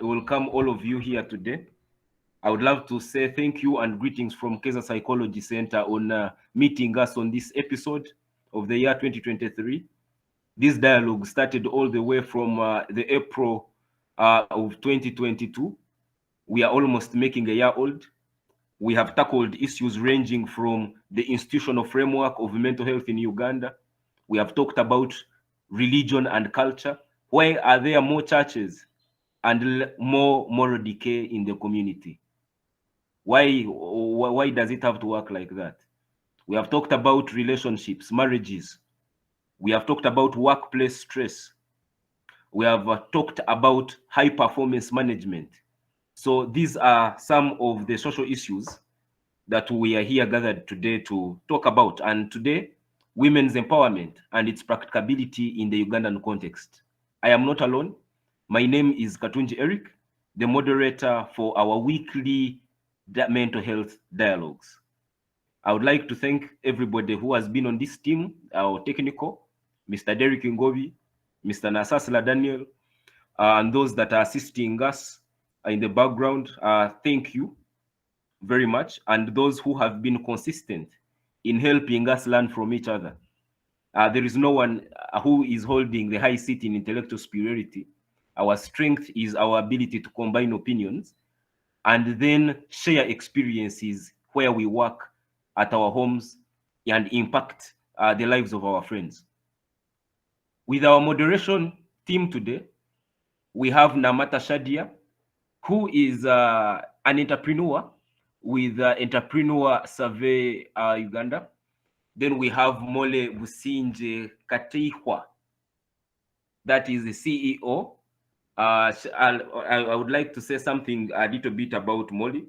welcome all of you here today. I would love to say thank you and greetings from Kaiser Psychology Center on meeting us on this episode of the year 2023. This dialogue started all the way from the April of 2022. We are almost making a year old. We have tackled issues ranging from the institutional framework of mental health in Uganda. We have talked about religion and culture. Why are there more churches and more moral decay in the community? Why does it have to work like that? We have talked about relationships, marriages. We have talked about workplace stress. We have talked about high performance management. So these are some of the social issues that we are here gathered today to talk about. And today, women's empowerment and its practicability in the Ugandan context. I am not alone. My name is Katunji Eric, the moderator for our weekly mental health dialogues. I would like to thank everybody who has been on this team, our technical, Mr. Derek Ngovi, Mr. Nasasla Daniel, and those that are assisting us in the background. Thank you very much. And those who have been consistent in helping us learn from each other. There is no one who is holding the high seat in intellectual superiority. Our strength is our ability to combine opinions and then share experiences where we work at our homes and impact the lives of our friends. With our moderation team today, we have Namata Shadia, who is an entrepreneur with Entrepreneur Survey Uganda. Then we have Mole Businje Katihwa, that is the CEO. I would like to say something a little bit about Molly.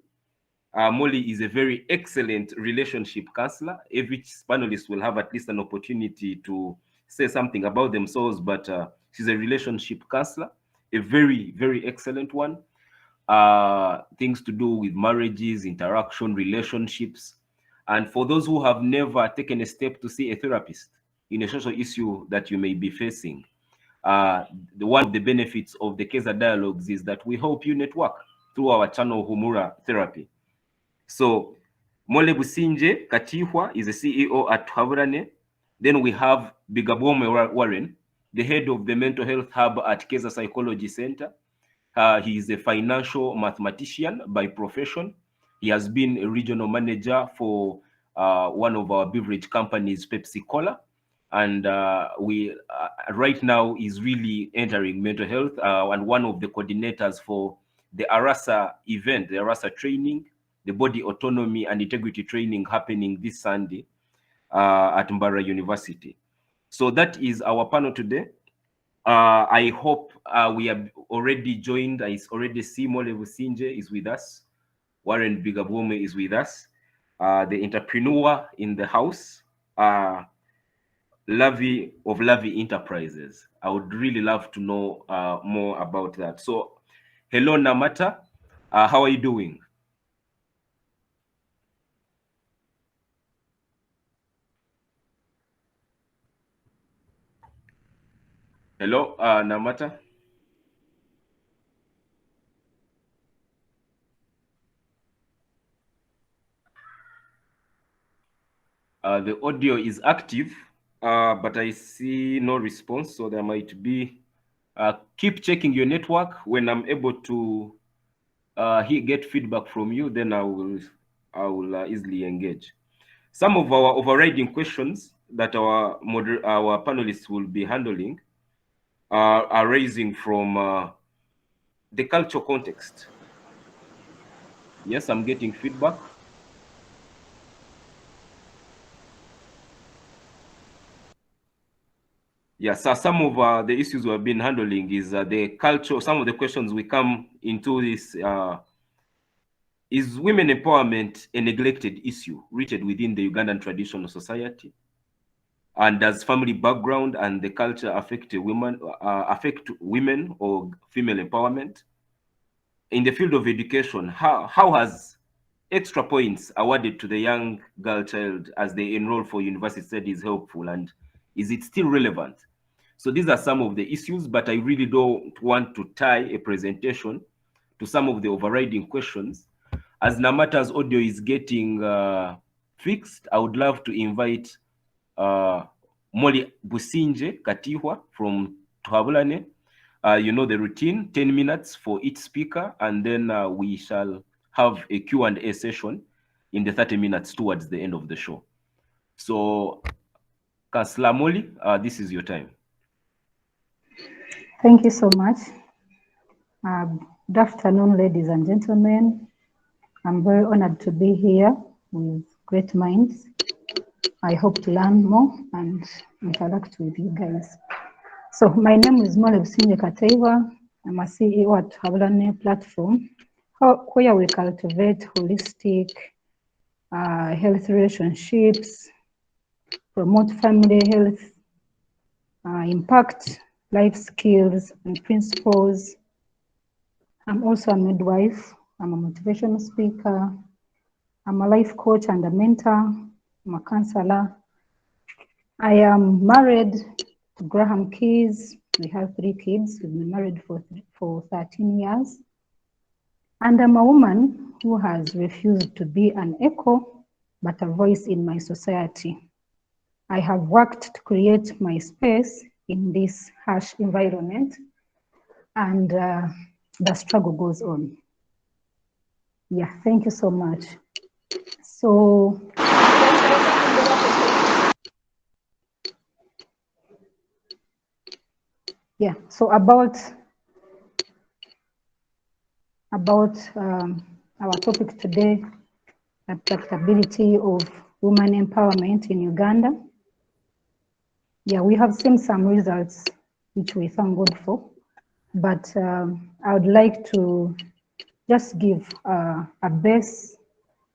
Molly is a very excellent relationship counselor. Every panelist will have at least an opportunity to say something about themselves, but she's a relationship counselor, a very, very excellent one. Things to do with marriages, interaction, relationships. And for those who have never taken a step to see a therapist in a social issue that you may be facing, one of the benefits of the Kaiser Dialogues is that we help you network through our channel Humura Therapy. So Mole Businje Katihwa is the CEO at Haburane. Then we have Bigabome Warren, the head of the mental health hub at Kaiser Psychology Center. He is a financial mathematician by profession. He has been a regional manager for one of our beverage companies, Pepsi Cola. And we right now is really entering mental health and one of the coordinators for the ARASA event, the ARASA training, the body autonomy and integrity training happening this Sunday at Mbara University. So that is our panel today. I hope we have already joined. I already see Mole Businje is with us. Warren Bigabome is with us. The entrepreneur in the house, Lavi of Lavi Enterprises. I would really love to know more about that. So, hello Namata, how are you doing? Hello, Namata. The audio is active, but I see no response, so there might be. Keep checking your network. When I'm able to get feedback from you, then I will easily engage. Some of our overriding questions that our panelists will be handling are arising from the cultural context. Yes, I'm getting feedback. Yes, so some of the issues we have been handling is the culture. Some of the questions we come into this is women empowerment a neglected issue rooted within the Ugandan traditional society? And does family background and the culture affect women or female empowerment? In the field of education, how has extra points awarded to the young girl child as they enroll for university studies helpful, and is it still relevant? So these are some of the issues, but I really don't want to tie a presentation to some of the overriding questions. As Namata's audio is getting fixed, I would love to invite Molly Businje Katihwa from Tuhabulane. You know the routine, 10 minutes for each speaker, and then we shall have a Q&A session in the 30 minutes towards the end of the show. So, Kansla Molly, this is your time. Thank you so much. Good afternoon, ladies and gentlemen. I'm very honored to be here with great minds. I hope to learn more and interact with you guys. So my name is Molly Businje Katihwa. I'm a CEO at Tuhabulane platform, where we cultivate holistic health relationships, promote family health, impact life skills and principles. I'm also a midwife. I'm a motivational speaker. I'm a life coach and a mentor. I'm a counselor. I am married to Graham Keys. We have 3 kids. We've been married for 13 years. And I'm a woman who has refused to be an echo, but a voice in my society. I have worked to create my space in this harsh environment, and the struggle goes on. Yeah, thank you so much. So, yeah, so about our topic today, the practicability of women empowerment in Uganda. Yeah, we have seen some results which we thank God for, but I would like to just give a base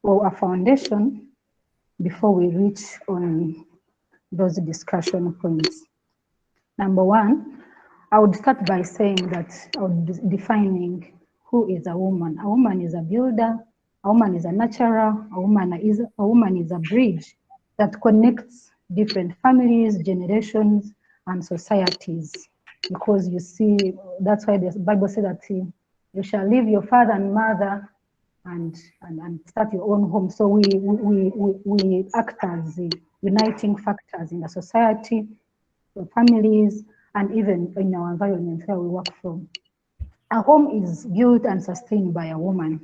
or a foundation before we reach on those discussion points. Number one, I would start by saying that I would be defining who is a woman. A woman is a builder, a woman is a nurturer, a woman is a bridge that connects different families, generations, and societies. Because you see, that's why the Bible says that you shall leave your father and mother and start your own home. So we act as the uniting factors in the society, the families, and even in our environment where we work from. A home is built and sustained by a woman.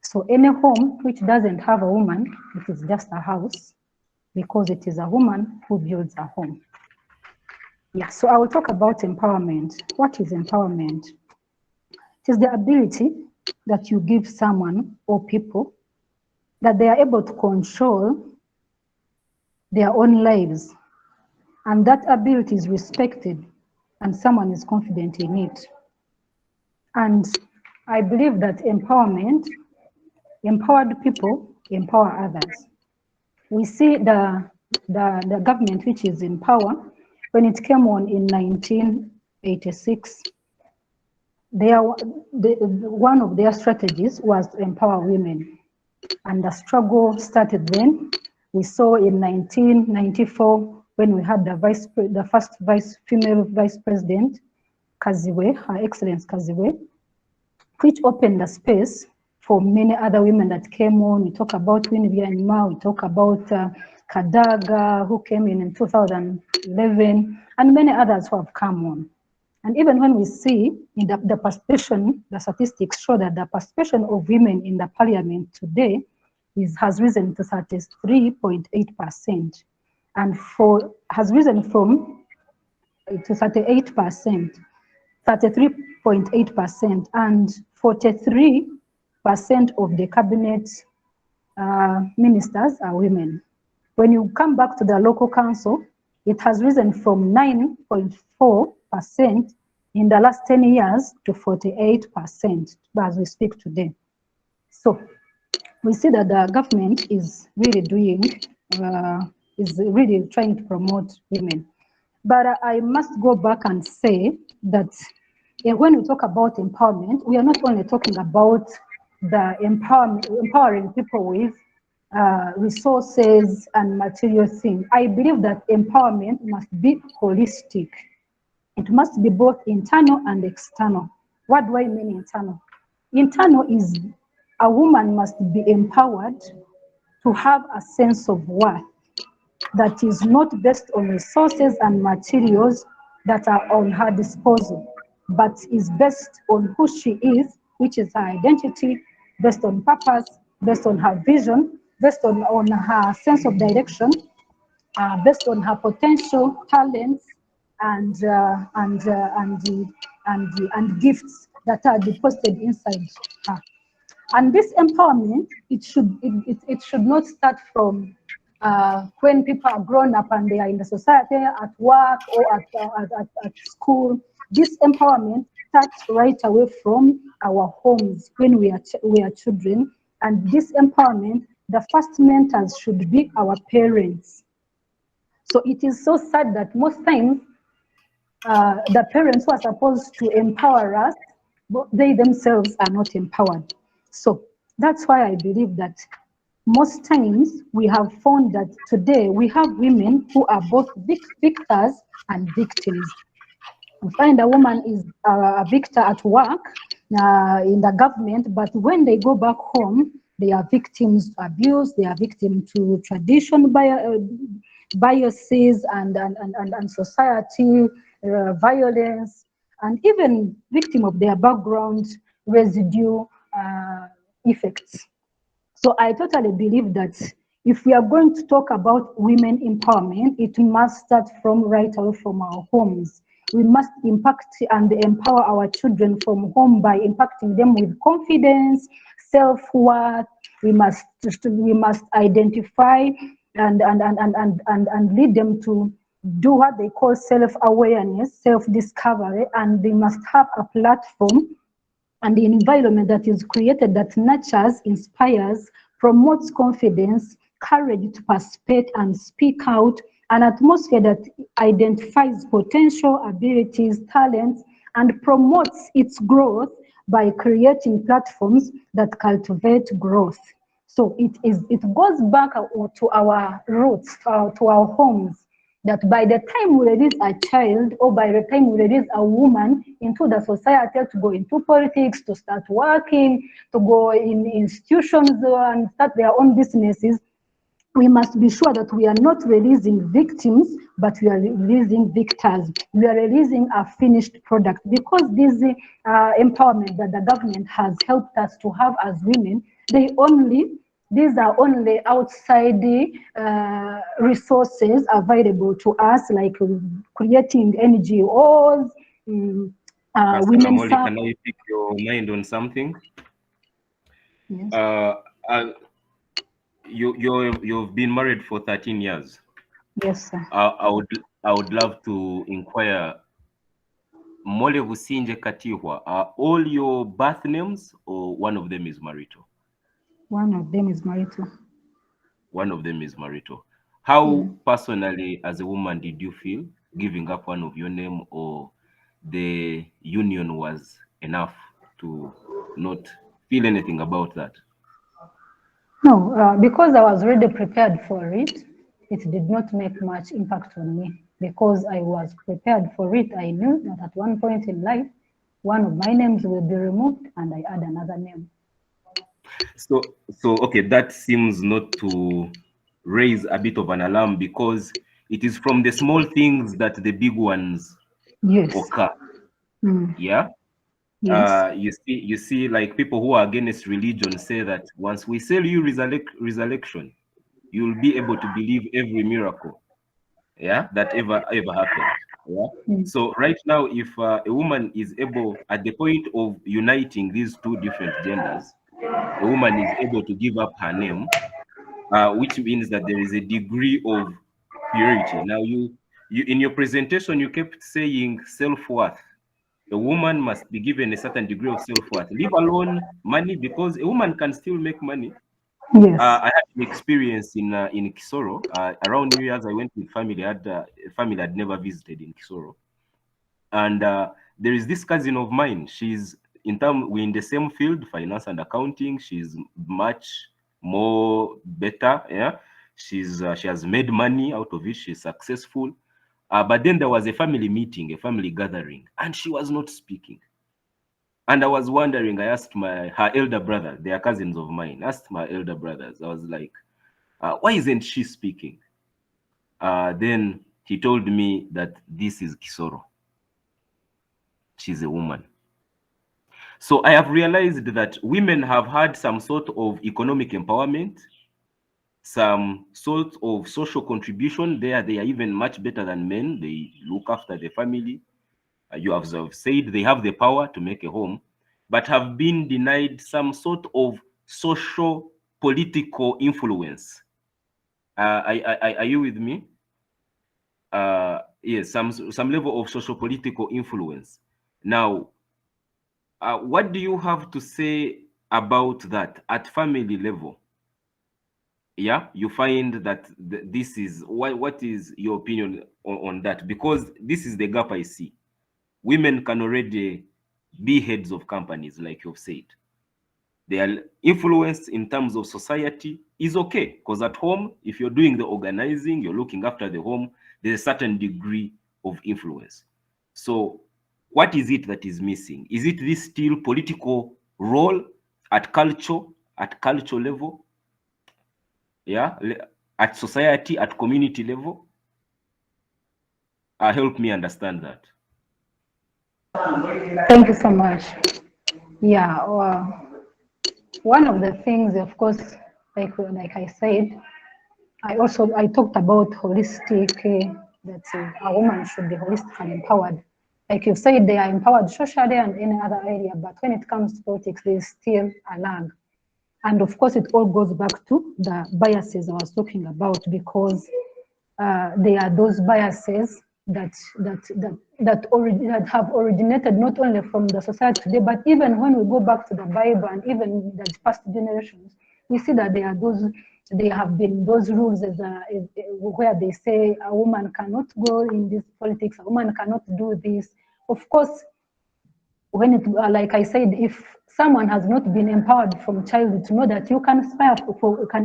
So any home which doesn't have a woman, it is just a house, because it is a woman who builds a home. Yeah, so I will talk about empowerment. What is empowerment? It is the ability that you give someone or people that they are able to control their own lives, and that ability is respected and someone is confident in it. And I believe that empowerment, empowered people empower others. We see the government which is in power, when it came on in 1986, one of their strategies was to empower women. And the struggle started then. We saw in 1994, when we had the first female vice president, Kaziwe, Her Excellency Kaziwe, which opened the space for many other women that came on. We talk about Winnie Ma, we talk about Kadaga, who came in 2011, and many others who have come on. And even when we see in the participation, the statistics show that the participation of women in the parliament today has risen to 33.8%, and has risen from to 38%, 33.8%, and 43% of the cabinet ministers are women. When you come back to the local council, it has risen from 9.4% in the last 10 years to 48% as we speak today. So we see that the government is really trying to promote women. But I must go back and say that when we talk about empowerment, we are not only talking about the empowering people with resources and material things. I believe that empowerment must be holistic. It must be both internal and external. What do I mean internal? Internal is a woman must be empowered to have a sense of worth that is not based on resources and materials that are on her disposal, but is based on who she is, which is her identity, based on purpose, based on her vision, based on her sense of direction, based on her potential, talents, and gifts that are deposited inside her. And this empowerment, it should not start from when people are grown up and they are in the society, at work, or at school. This empowerment starts right away from our homes when we are children. And this empowerment, the first mentors should be our parents. So it is so sad that most times the parents who are supposed to empower us, but they themselves are not empowered. So that's why I believe that most times we have found that today we have women who are both victors and victims. We find a woman is a victor at work in the government, but when they go back home, they are victims to abuse, they are victims to tradition biases and society violence, and even victim of their background residue effects. So I totally believe that if we are going to talk about women empowerment, it must start from right away from our homes. We must impact and empower our children from home by impacting them with confidence, self-worth. We must identify and lead them to do what they call self-awareness, self-discovery, and they must have a platform and the environment that is created that nurtures, inspires, promotes confidence, courage to participate and speak out, an atmosphere that identifies potential, abilities, talents, and promotes its growth by creating platforms that cultivate growth. So it goes back to our roots, to our homes, that by the time we release a child or by the time we release a woman into the society to go into politics, to start working, to go in institutions and start their own businesses, we must be sure that we are not releasing victims, but we are releasing victors. We are releasing a finished product, because this empowerment that the government has helped us to have as women, these are only outside resources available to us, like creating NGOs, women. Molly, can I pick your mind on something? Yes. You've been married for 13 years. Yes, sir. I would love to inquire, Mole Vusinje Katihwa, are all your birth names or one of them is Marito? One of them is Marito. One of them is Marito. How personally, as a woman, did you feel giving up one of your name, or the union was enough to not feel anything about that? No, because I was already prepared for it, it did not make much impact on me. Because I was prepared for it, I knew that at one point in life, one of my names will be removed and I add another name. So okay, that seems not to raise a bit of an alarm, because it is from the small things that the big ones occur. Yeah. Yes. You see, like people who are against religion say that once we sell you resurrection, you'll be able to believe every miracle, yeah, that ever happened. Yeah. So right now, if a woman is able, at the point of uniting these two different genders, a woman is able to give up her name, which means that there is a degree of purity. Now, you in your presentation, you kept saying self-worth. A woman must be given a certain degree of self-worth, leave alone money, because a woman can still make money. Yes. I had an experience in Kisoro. Around New Year's, I went with family. I had a family I'd never visited in Kisoro. And there is this cousin of mine. We're in the same field, finance and accounting. She's much more better. Yeah. She has made money out of it. She's successful. But then there was a family meeting, a family gathering, and she was not speaking. And I was wondering, I asked her elder brother, they are cousins of mine, asked my elder brothers, I was like, why isn't she speaking? Then he told me that this is Kisoro. She's a woman. So I have realized that women have had some sort of economic empowerment, some sort of social contribution there. They are even much better than men. They look after the family. You have said they have the power to make a home, but have been denied some sort of social political influence. Are you with me? Yes, some level of social political influence. Now, what do you have to say about that at family level? Yeah, you find that this is what is your opinion on that? Because this is the gap I see. Women can already be heads of companies, like you've said. Their influence in terms of society is okay, because at home, if you're doing the organizing, you're looking after the home, there's a certain degree of influence. So what is it that is missing? Is it this still political role at culture level? Yeah, at society, at community level? Help me understand that. Thank you so much. Yeah, one of the things, of course, like I said, I talked about holistic, that a woman should be holistic and empowered. Like you said, they are empowered socially and any other area, but when it comes to politics, there's still a lag. And of course, it all goes back to the biases I was talking about, because they are those biases that have originated not only from the society today, but even when we go back to the Bible and even the past generations, we see that there have been those rules where they say a woman cannot go in this politics, a woman cannot do this. Of course, when it, like I said, if someone has not been empowered from childhood to know that you can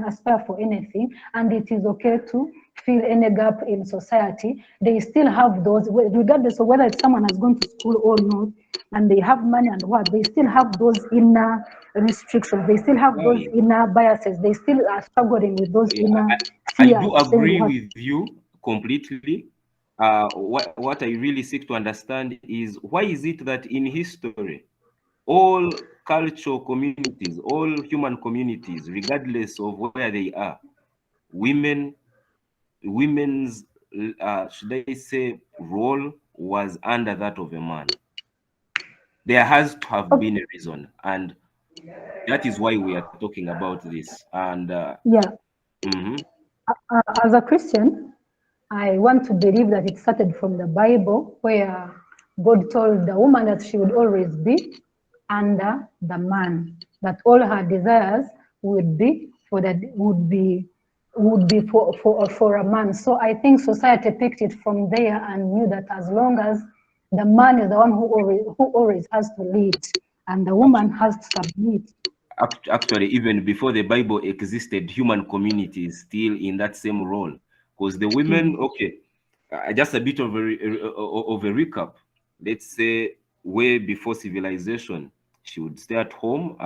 aspire for anything, and it is okay to fill any gap in society, they still have those, regardless of whether someone has gone to school or not, and they have money and what, they still have those inner restrictions, they still have those inner biases, they still are struggling with those inner fears. I do agree with you completely. What I really seek to understand is, why is it that in history, all cultural communities, all human communities, regardless of where they are, women's, should I say, role was under that of a man? There has to have been a reason, and that is why we are talking about this. And as a Christian, I want to believe that it started from the Bible, where God told the woman that she would always be under the man, that all her desires would be for a man. So I think society picked it from there and knew that as long as the man is the one who always has to lead, and the woman has to submit. Actually, even before the Bible existed, human communities still in that same role, because the women, okay, just a bit of a recap. Let's say way before civilization, she would stay at home,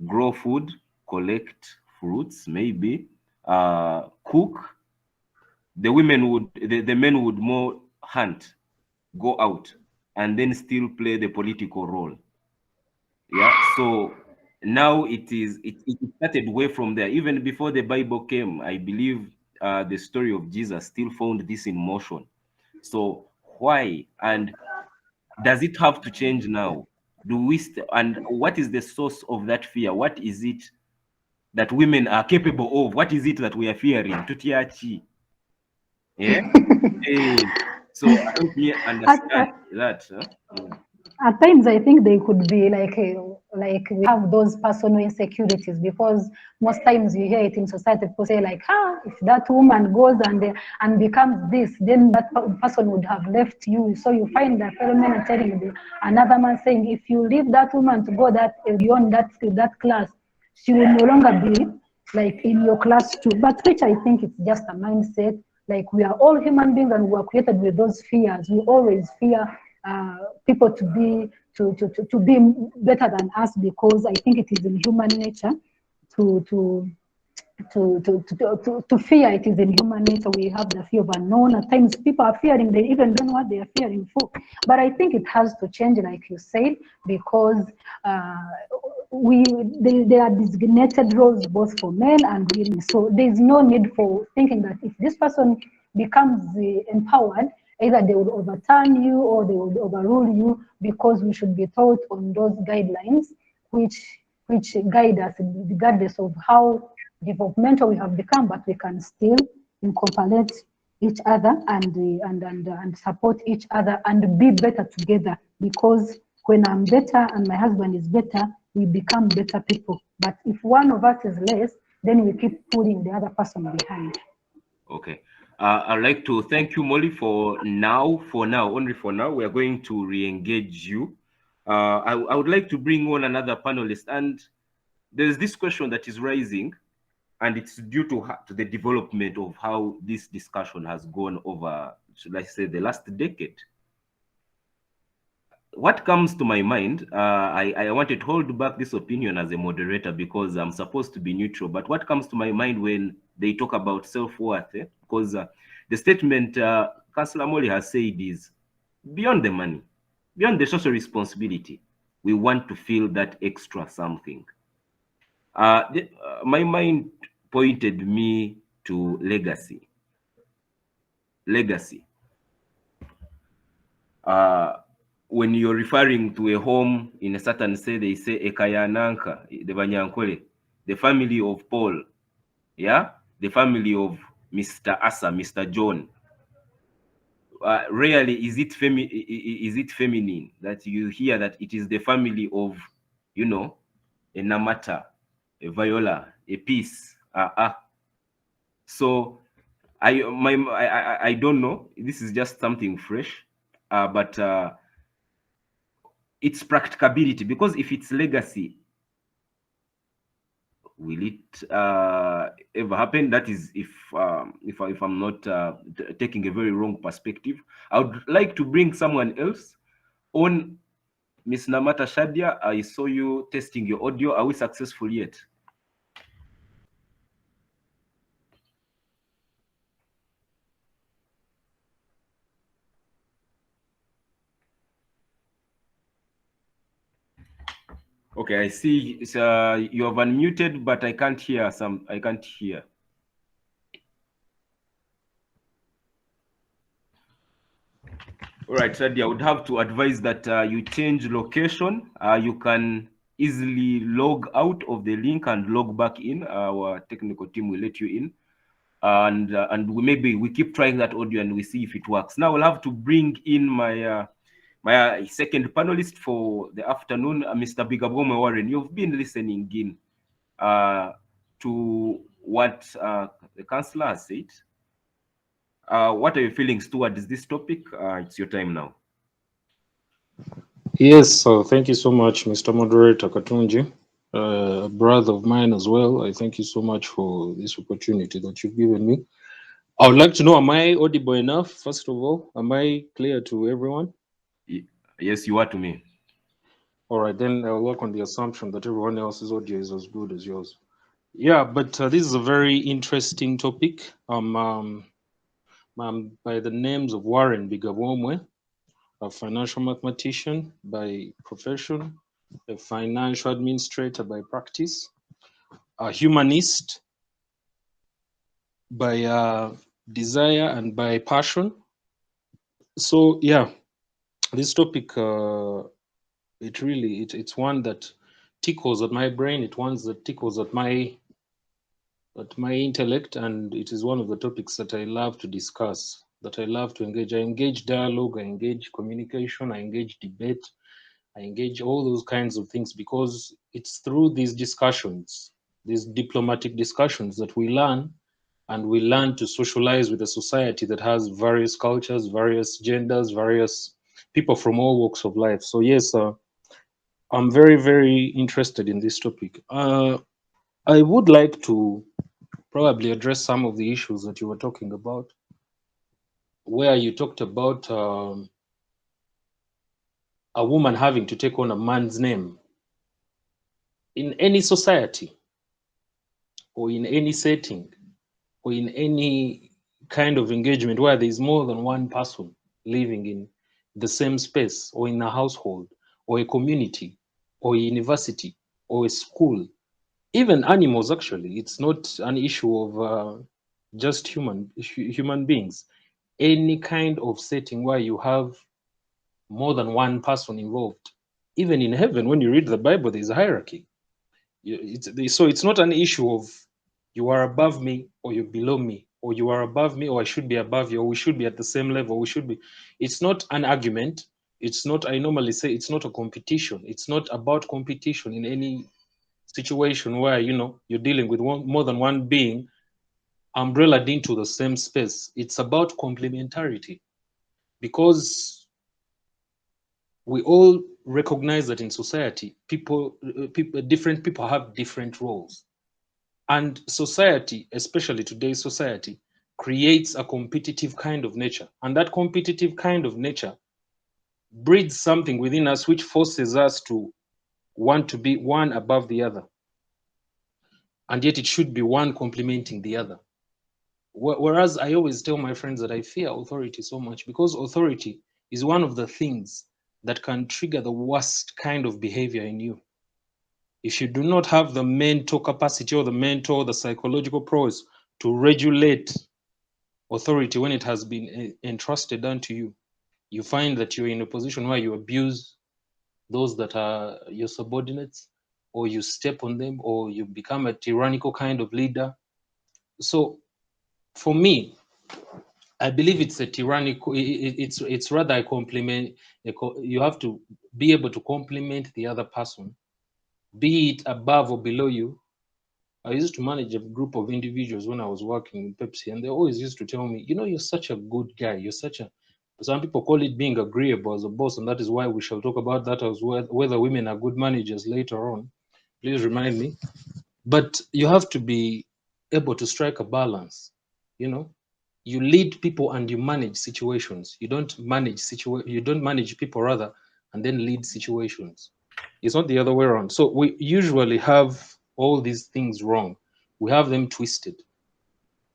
grow food, collect fruits, maybe, cook. The women would, the men would more hunt, go out, and then still play the political role. Yeah, so now it started way from there. Even before the Bible came, I believe the story of Jesus still found this in motion. So why, and does it have to change now? Do we and what is the source of that fear? What is it that women are capable of? What is it that we are fearing? Tutiachi. Yeah. So help me understand that. At times, I think they could be like we have those personal insecurities, because most times you hear it in society. People say like, if that woman goes and becomes this, then that person would have left you. So you find that fellow men are telling another man saying, if you leave that woman to go beyond that class, she will no longer be like in your class too. But which I think it's just a mindset. Like, we are all human beings and we are created with those fears. We always fear people to be better than us, because I think it is in human nature to fear. It is in human nature. We have the fear of unknown. At times people are fearing, they even don't know what they are fearing for. But I think it has to change, like you said, because there are designated roles both for men and women. So there's no need for thinking that if this person becomes empowered, either they will overturn you or they will overrule you, because we should be taught on those guidelines which guide us regardless of how developmental we have become, but we can still incorporate each other and support each other and be better together. Because when I'm better and my husband is better, we become better people. But if one of us is less, then we keep pulling the other person behind. Okay. I'd like to thank you, Molly, for now. Only for now, we are going to re-engage you. I would like to bring on another panelist, and there's this question that is rising, and it's due to the development of how this discussion has gone over, should I say, the last decade. What comes to my mind, I wanted to hold back this opinion as a moderator because I'm supposed to be neutral, but what comes to my mind when they talk about self-worth, because the statement Councillor Molly has said is beyond the money, beyond the social responsibility, we want to feel that extra something. My mind pointed me to legacy. Legacy. When you're referring to a home in a certain say, they say Ekayananka, the Banyankole, the family of Paul, yeah, the family of Mr. Asa, Mr. John. Rarely is it feminine that you hear that it is the family of, you know, a Namata, a Viola, a Peace. So I don't know. This is just something fresh, but it's practicability, because if it's legacy, will it ever happen? That is if I'm not taking a very wrong perspective. I would like to bring someone else on. Miss Namata Shadia, I saw you testing your audio. Are we successful yet? Okay, I see you have unmuted, but I can't hear I can't hear. All right, Shadia, I would have to advise that you change location. You can easily log out of the link and log back in. Our technical team will let you in. And we keep trying that audio and we see if it works. Now we'll have to bring in my my second panelist for the afternoon, Mr. Bigabome Warren. You've been listening in to what the councillor has said. What are your feelings towards this topic? It's your time now. Yes, so thank you so much, Mr. Moderator Katunji, a brother of mine as well. I thank you so much for this opportunity that you've given me. I would like to know, am I audible enough, first of all? Am I clear to everyone? Yes, you are to me. All right, then I'll work on the assumption that everyone else's audio is as good as yours. Yeah, but this is a very interesting topic. I'm by the names of Warren Bigabomwe, a financial mathematician by profession, a financial administrator by practice, a humanist by desire and by passion. So yeah, this topic, it's one that tickles at my brain. It's one that tickles at my intellect, and it is one of the topics that I love to discuss, that I love to engage. I engage dialogue, I engage communication, I engage debate, I engage all those kinds of things, because it's through these discussions, these diplomatic discussions, that we learn, and we learn to socialize with a society that has various cultures, various genders, various people from all walks of life. So yes, I'm very, very interested in this topic. I would like to probably address some of the issues that you were talking about, where you talked about a woman having to take on a man's name in any society or in any setting or in any kind of engagement where there is more than one person living in the same space or in a household or a community or a university or a school, even animals. Actually, it's not an issue of just human beings. Any kind of setting where you have more than one person involved, even in heaven, when you read the Bible, there's a hierarchy. So it's not an issue of you are above me or you're below me, or you are above me or I should be above you, or we should be at the same level. We should be. It's not an argument. It's not, I normally say, it's not a competition. It's not about competition in any situation where, you know, you're dealing with more than one being umbrellaed into the same space. It's about complementarity, because we all recognize that in society, different people have different roles. And society, especially today's society, creates a competitive kind of nature. And that competitive kind of nature breeds something within us which forces us to want to be one above the other. And yet it should be one complementing the other. Whereas I always tell my friends that I fear authority so much, because authority is one of the things that can trigger the worst kind of behavior in you. If you do not have the mental capacity or the mental, the psychological prowess to regulate authority when it has been entrusted unto you, you find that you're in a position where you abuse those that are your subordinates, or you step on them, or you become a tyrannical kind of leader. So for me, I believe it's a tyrannical, it's rather a compliment. You have to be able to complement the other person, be it above or below you. I used to manage a group of individuals when I was working in Pepsi, and they always used to tell me, you know, you're such a good guy. You're such a, some people call it being agreeable as a boss, and that is why we shall talk about that as well, whether women are good managers later on. Please remind me. But you have to be able to strike a balance. You know, you lead people and you manage situations. You don't manage people rather, and then lead situations. It's not the other way around. So we usually have all these things wrong. We have them twisted.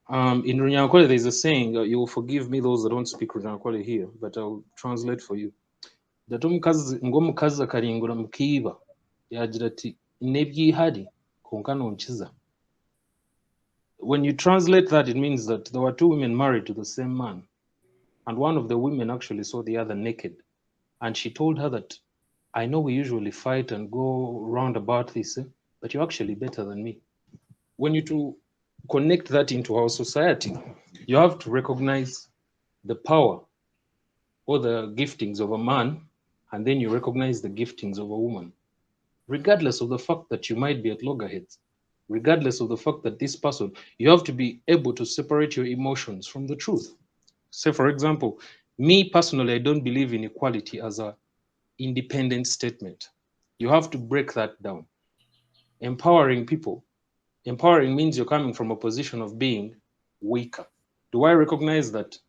In Runyankole, there's a saying, you will forgive me those that don't speak Runyankole here, but I'll translate for you. Ng'omukazi akaringura mukiiba yagira ati nebyihari konka nonkiza. When you translate that, it means that there were two women married to the same man, and one of the women actually saw the other naked, and she told her that, I know we usually fight and go round about this, but you're actually better than me. When you to connect that into our society, you have to recognize the power or the giftings of a man, and then you recognize the giftings of a woman, regardless of the fact that you might be at loggerheads, regardless of the fact that this person, you have to be able to separate your emotions from the truth. Say, for example, me personally, I don't believe in equality as an independent statement. You have to break that down. Empowering people. Empowering means you're coming from a position of being weaker. Do I recognize that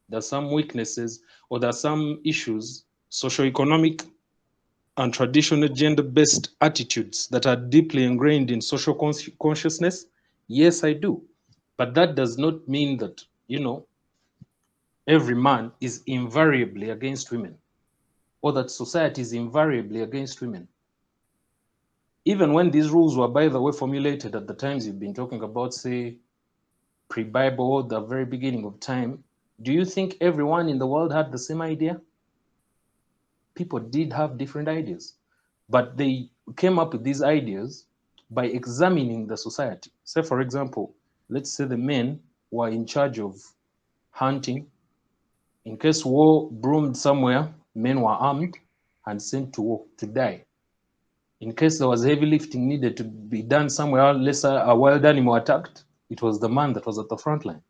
there's some weaknesses or there are some issues, socioeconomic and traditional gender-based attitudes that are deeply ingrained in social consciousness? Yes, I do. But that does not mean that, you know, every man is invariably against women, or that society is invariably against women. Even when these rules were, by the way, formulated at the times you've been talking about, say, pre-Bible or the very beginning of time, do you think everyone in the world had the same idea? People did have different ideas, but they came up with these ideas by examining the society. Say, for example, let's say the men were in charge of hunting. In case war broomed somewhere, men were armed and sent to war to die. In case there was heavy lifting needed to be done somewhere, unless a wild animal attacked, it was the man that was at the front line.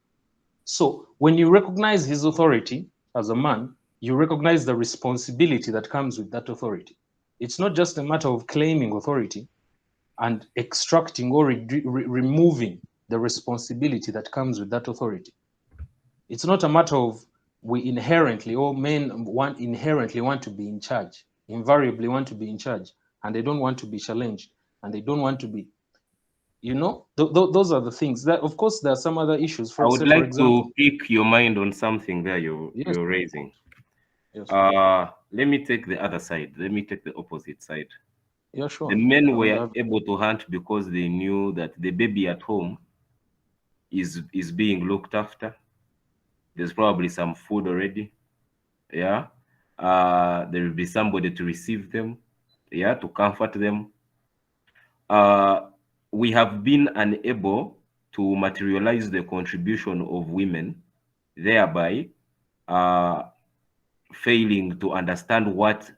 So when you recognize his authority as a man, you recognize the responsibility that comes with that authority. It's not just a matter of claiming authority and extracting or removing the responsibility that comes with that authority. It's not a matter of we inherently, or men inherently want to be in charge. invariably want to be in charge, and they don't want to be challenged, and they don't want to be, you know, those are the things. That, of course, there are some other issues. I would For like example, to pick your mind on something there yes, you're raising. yes, Let me take the other side. Let me take the opposite side. yeah, The sure. men were able to hunt because they knew that the baby at home is being looked after. There's probably some food already. Yeah. There will be somebody to receive them. Yeah, to comfort them. We have been unable to materialize the contribution of women, thereby failing to understand what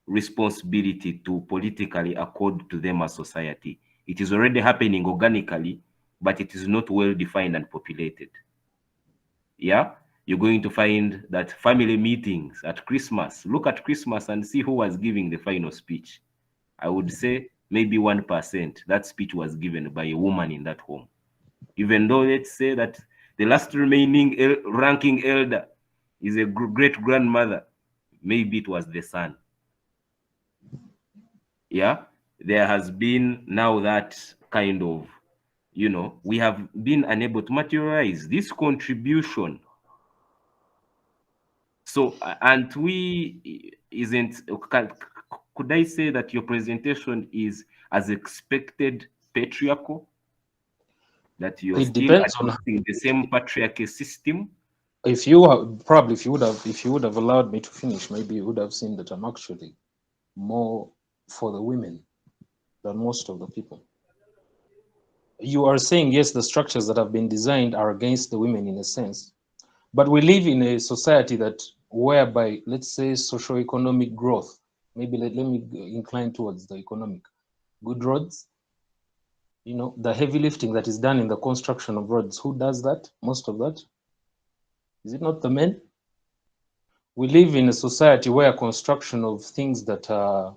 responsibility to politically accord to them as society. It is already happening organically, but it is not well defined and populated. Yeah, you're going to find that family meetings at Christmas, look at Christmas and see who was giving the final speech. I would say maybe 1% that speech was given by a woman in that home. Even though let's say that the last remaining ranking elder is a great grandmother, maybe it was the son. Yeah, there has been now that kind of, you know, we have been unable to materialize this contribution. So, and we isn't, could I say that your presentation is as expected patriarchal? That you're It still depends on, adopting the same patriarchy system? if you have, probably if you would have allowed me to finish, maybe you would have seen that I'm actually more for the women than most of the people. You are saying, yes, the structures that have been designed are against the women in a sense, but we live in a society that whereby, let's say, socioeconomic growth, maybe let me incline towards the economic, good roads, you know, the heavy lifting that is done in the construction of roads. Who does that? Most of that? Is it not the men? We live in a society where construction of things that are,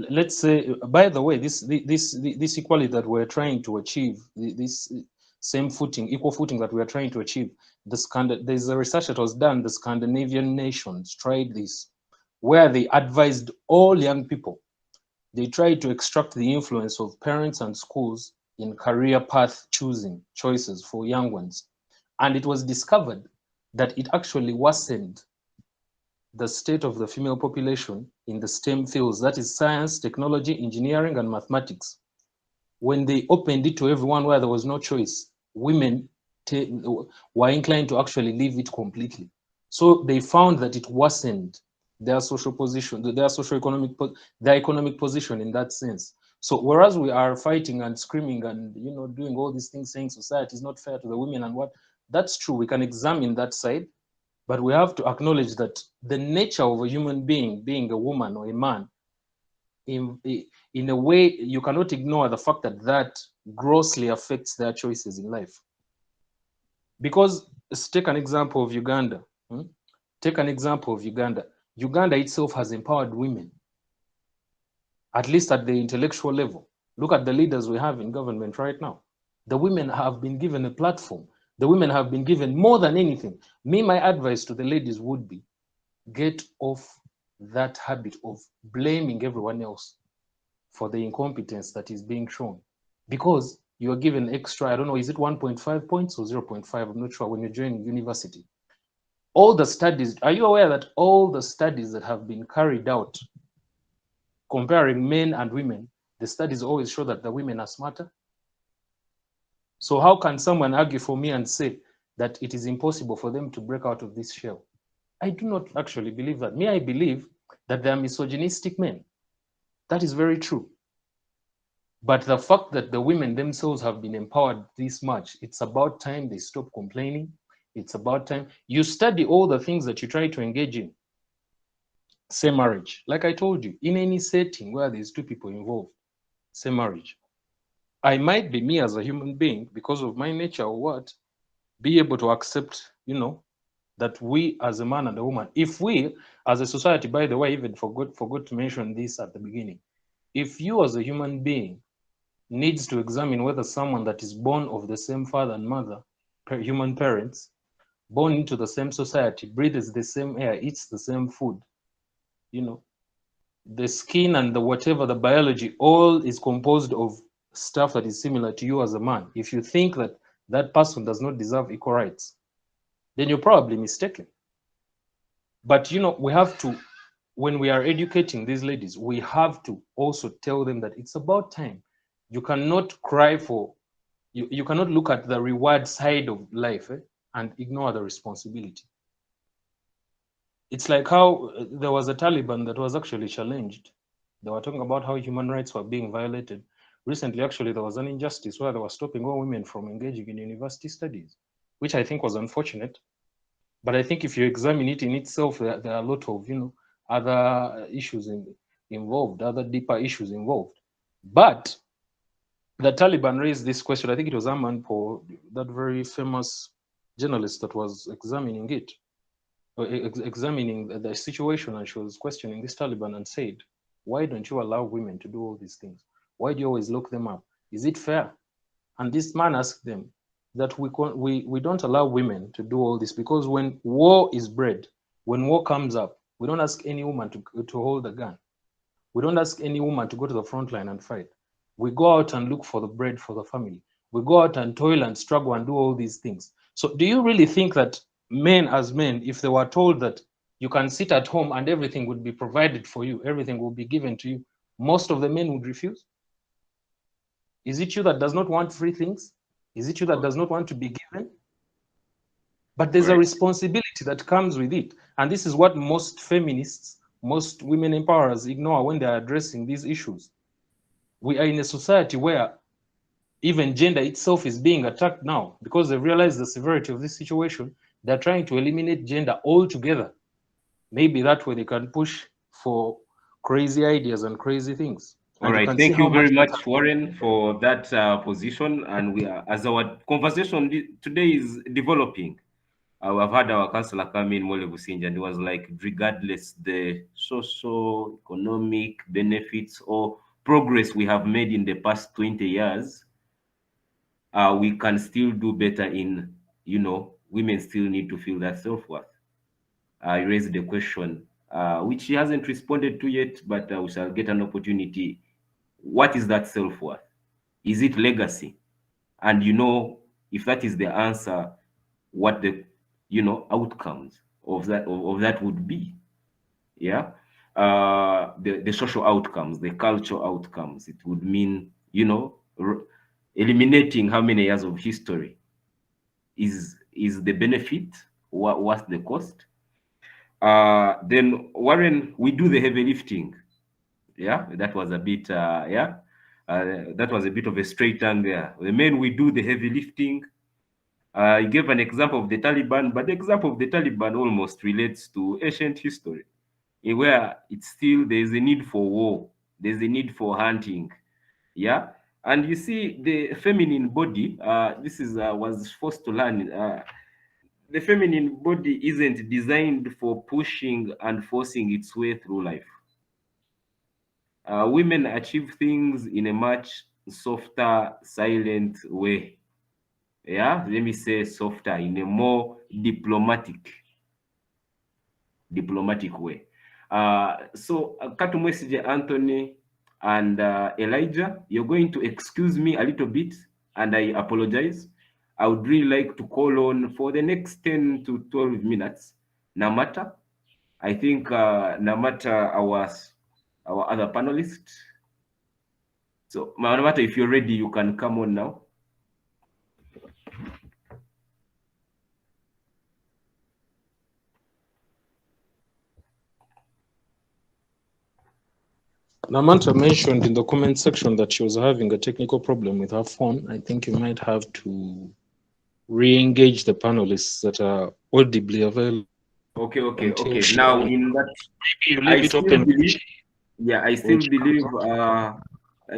let's say, by the way, this equality that we're trying to achieve, this same footing, equal footing that we are trying to achieve, there's a research that was done, the Scandinavian nations tried this, where they advised all young people, they tried to extract the influence of parents and schools in career path choices for young ones. And it was discovered that it actually worsened the state of the female population in the STEM fields, that is science, technology, engineering, and mathematics. When they opened it to everyone where there was no choice, women were inclined to actually leave it completely. So they found that it worsened their social position, their economic position in that sense. So whereas we are fighting and screaming and, you know, doing all these things, saying society is not fair to the women and what, that's true. We can examine that side, but we have to acknowledge that the nature of a human being a woman or a man, in a way, you cannot ignore the fact that that grossly affects their choices in life. Because let's take an example of Uganda. Take an example of Uganda. Uganda itself has empowered women, at least at the intellectual level. Look at the leaders we have in government right now. The women have been given a platform. The women have been given more than anything. My advice to the ladies would be, get off that habit of blaming everyone else for the incompetence that is being shown. Because you are given extra, I don't know, is it 1.5 points or 0.5? I'm not sure, when you join university. All the studies, are you aware that all the studies that have been carried out comparing men and women, the studies always show that the women are smarter? So how can someone argue for me and say that it is impossible for them to break out of this shell? I do not actually believe that. I believe that they are misogynistic men. That is very true. But the fact that the women themselves have been empowered this much, it's about time they stop complaining. It's about time. You study all the things that you try to engage in. Say marriage. Like I told you, in any setting where there's two people involved, say marriage. I might be, me as a human being, because of my nature or what, be able to accept, you know, that we as a man and a woman, if we as a society, by the way, even forgot to mention this at the beginning, if you as a human being needs to examine whether someone that is born of the same father and mother, human parents, born into the same society, breathes the same air, eats the same food, you know, the skin and the whatever, the biology, all is composed of stuff that is similar to you as a man. If you think that that person does not deserve equal rights, then you're probably mistaken. But you know, we have to, when we are educating these ladies, we have to also tell them that it's about time. You cannot cry for, you cannot look at the reward side of life and ignore the responsibility. It's like how there was a Taliban that was actually challenged. They were talking about how human rights were being violated. Recently, actually, there was an injustice where they were stopping all women from engaging in university studies, which I think was unfortunate. But I think if you examine it in itself, there are a lot of, you know, other issues involved, other deeper issues involved. But the Taliban raised this question. I think it was Amanpour, that very famous journalist that was examining it, examining the situation, and she was questioning this Taliban and said, why don't you allow women to do all these things? Why do you always lock them up? Is it fair? And this man asked them that we don't allow women to do all this because when war is bred, when war comes up, we don't ask any woman to hold a gun. We don't ask any woman to go to the front line and fight. We go out and look for the bread for the family. We go out and toil and struggle and do all these things. So do you really think that men as men, if they were told that you can sit at home and everything would be provided for you, everything will be given to you, most of the men would refuse? Is it you that does not want free things? Is it you that does not want to be given? But there's a responsibility that comes with it. And this is what most feminists, most women empowerers ignore when they're addressing these issues. We are in a society where even gender itself is being attacked now because they realize the severity of this situation. They're trying to eliminate gender altogether. Maybe that way they can push for crazy ideas and crazy things. All right, thank you very much, Warren, for that position. And we are, as our conversation today is developing, I've had our counselor come in, Mole Businja, and he was like, regardless the socio-economic benefits or progress we have made in the past 20 years, we can still do better in, you know, women still need to feel that self-worth. I raised the question, which he hasn't responded to yet, but we shall get an opportunity. What is that self-worth? Is it legacy? And, you know, if that is the answer, what the, you know, outcomes of that would be. Yeah. The social outcomes, the cultural outcomes, it would mean, you know, eliminating how many years of history is the benefit, what's the cost? Then Warren, we do the heavy lifting. Yeah, that was a bit that was a bit of a straight tongue there. The men, we do the heavy lifting. I gave an example of the Taliban, but the example of the Taliban almost relates to ancient history, where it's still there's a need for war, there's a need for hunting. Yeah. And you see, the feminine body, this is was forced to learn. The feminine body isn't designed for pushing and forcing its way through life. Women achieve things in a much softer, silent way. Yeah, let me say softer, in a more diplomatic way. So, Katumwesije Anthony and Elijah, you're going to excuse me a little bit, and I apologize. I would really like to call on for the next 10 to 12 minutes, Namata. I think Namata, our other panelist. So, Namata, if you're ready, you can come on now. Namanta mentioned in the comment section that she was having a technical problem with her phone. I think you might have to re-engage the panelists that are audibly available. Okay. Now, in that, maybe you leave it open. I still believe I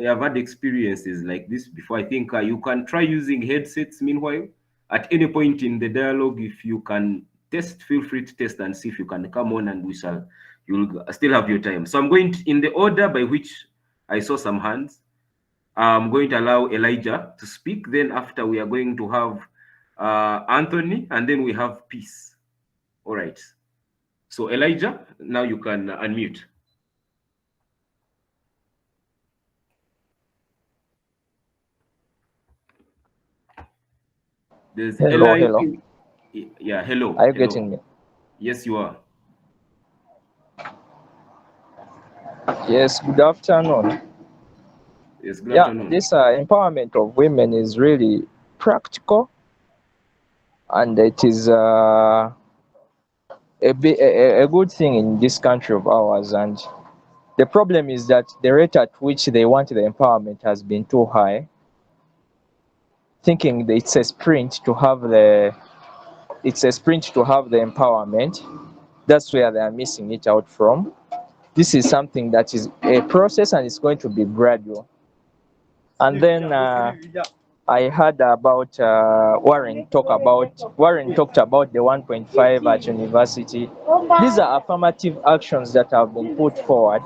have had experiences like this before. I think you can try using headsets. Meanwhile, at any point in the dialogue, if you can test, feel free to test and see if you can come on, and you'll still have your time. So I'm going to, in the order by which I saw some hands, I'm going to allow Elijah to speak. Then after, we are going to have Anthony, and then we have Peace. All right. So Elijah, now you can unmute. There's Hello, Eli. hello. Yeah, hello. Are you Hello. getting me? Yes, you are. Yes, good afternoon. Yes, good Yeah, afternoon. this empowerment of women is really practical, and it is a good thing in this country of ours. And the problem is that the rate at which they want the empowerment has been too high, thinking that it's a sprint to have the empowerment. That's where they are missing it out from. This is something that is a process, and it's going to be gradual. And then I heard about Warren talked about the 1.5 at university. These are affirmative actions that have been put forward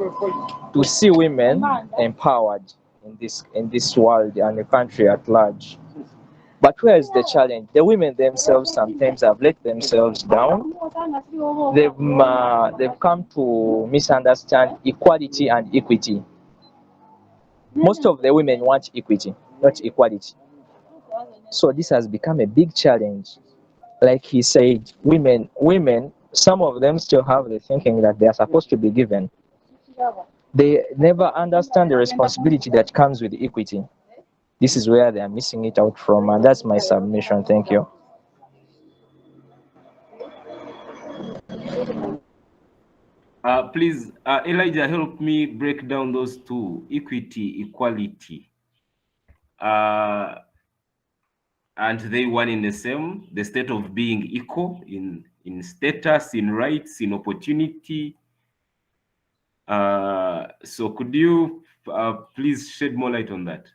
to see women empowered in this world and the country at large. But where is the challenge? The women themselves sometimes have let themselves down. They've come to misunderstand equality and equity. Most of the women want equity, not equality. So this has become a big challenge. Like he said, women, some of them still have the thinking that they are supposed to be given. They never understand the responsibility that comes with equity. This is where they are missing it out from, and that's my submission. Thank you. Please, Elijah, help me break down those two: equity, equality. And they one in the same, the state of being equal in status, in rights, in opportunity. So could you please shed more light on that?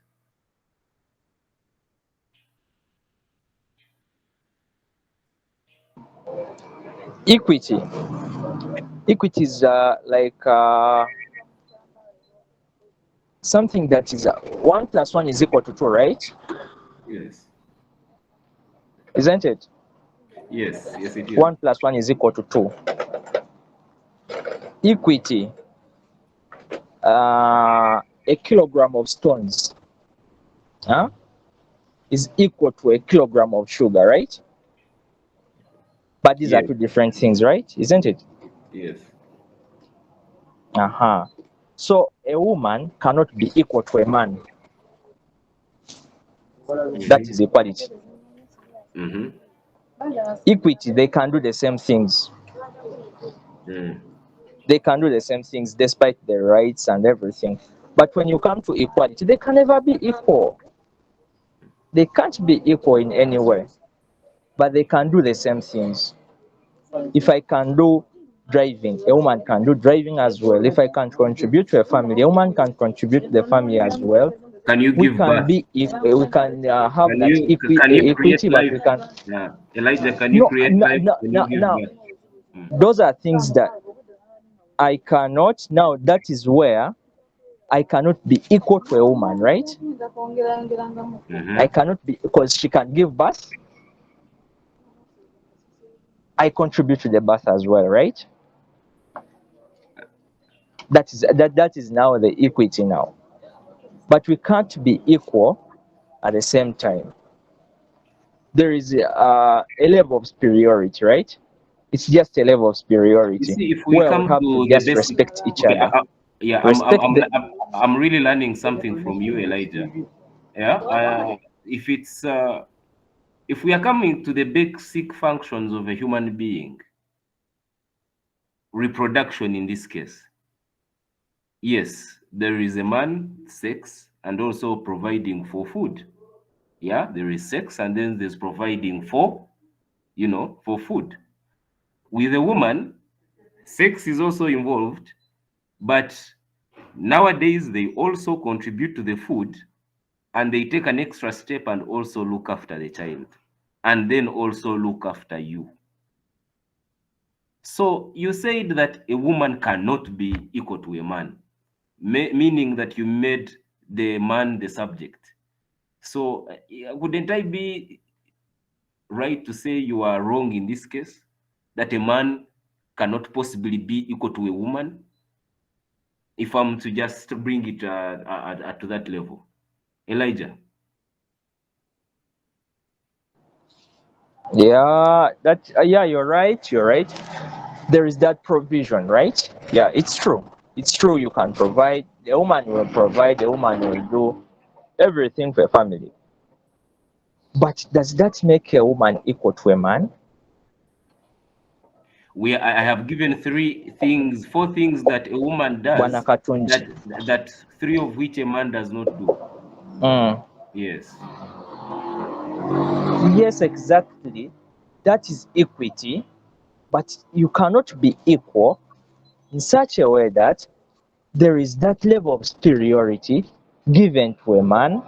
Equity is like something that is 1 + 1 is equal to 2, right? Yes. Isn't it? Yes, yes, it is. 1 + 1 is equal to 2. Equity, a kilogram of stones is equal to a kilogram of sugar, right? But these are Yes, two different things, right? Isn't it? yes. So a woman cannot be equal to a man. That is equality. Mm-hmm. Equity, they can do the same things. They can do the same things despite their rights and everything. But when you come to equality, they can never be equal. They can't be equal in any way, but they can do the same things. If I can do driving, a woman can do driving as well. If I can contribute to a family, a woman can contribute to the family as well. Can you We give can birth? we can have Can that you create equity, but life? we can. Yeah, Elijah, can you No, create no, life? no, Can you no, give no. birth? Those are things that I cannot. Now that is where I cannot be equal to a woman, right? I cannot be, because she can give birth. I contribute to the birth as well, right? That is now the equity now. But we can't be equal at the same time. There is a level of superiority, right? It's just a level of You superiority see, if we where we come have to to the just basic, respect each okay, other. yeah, Respect the. I'm really learning something from you, Elijah. Yeah, if we are coming to the basic functions of a human being, reproduction in this case, yes, there is a man, sex, and also providing for food. Yeah, there is sex, and then there's providing for, for food. With a woman, sex is also involved, but nowadays they also contribute to the food, and they take an extra step and also look after the child, and then also look after you. So you said that a woman cannot be equal to a man, meaning that you made the man the subject. So wouldn't I be right to say you are wrong in this case, that a man cannot possibly be equal to a woman, if I'm to just bring it to that level? Elijah. Yeah, that yeah, you're right. You're right. There is that provision, right? Yeah, it's true. It's true. You can provide. The woman will provide. The woman will do everything for a family. But does that make a woman equal to a man? I have given four things that a woman Bwana does, Katunji. that three of which a man does not do. Mm. Yes. Yes, exactly. That is equity, but you cannot be equal in such a way that there is that level of superiority given to a man.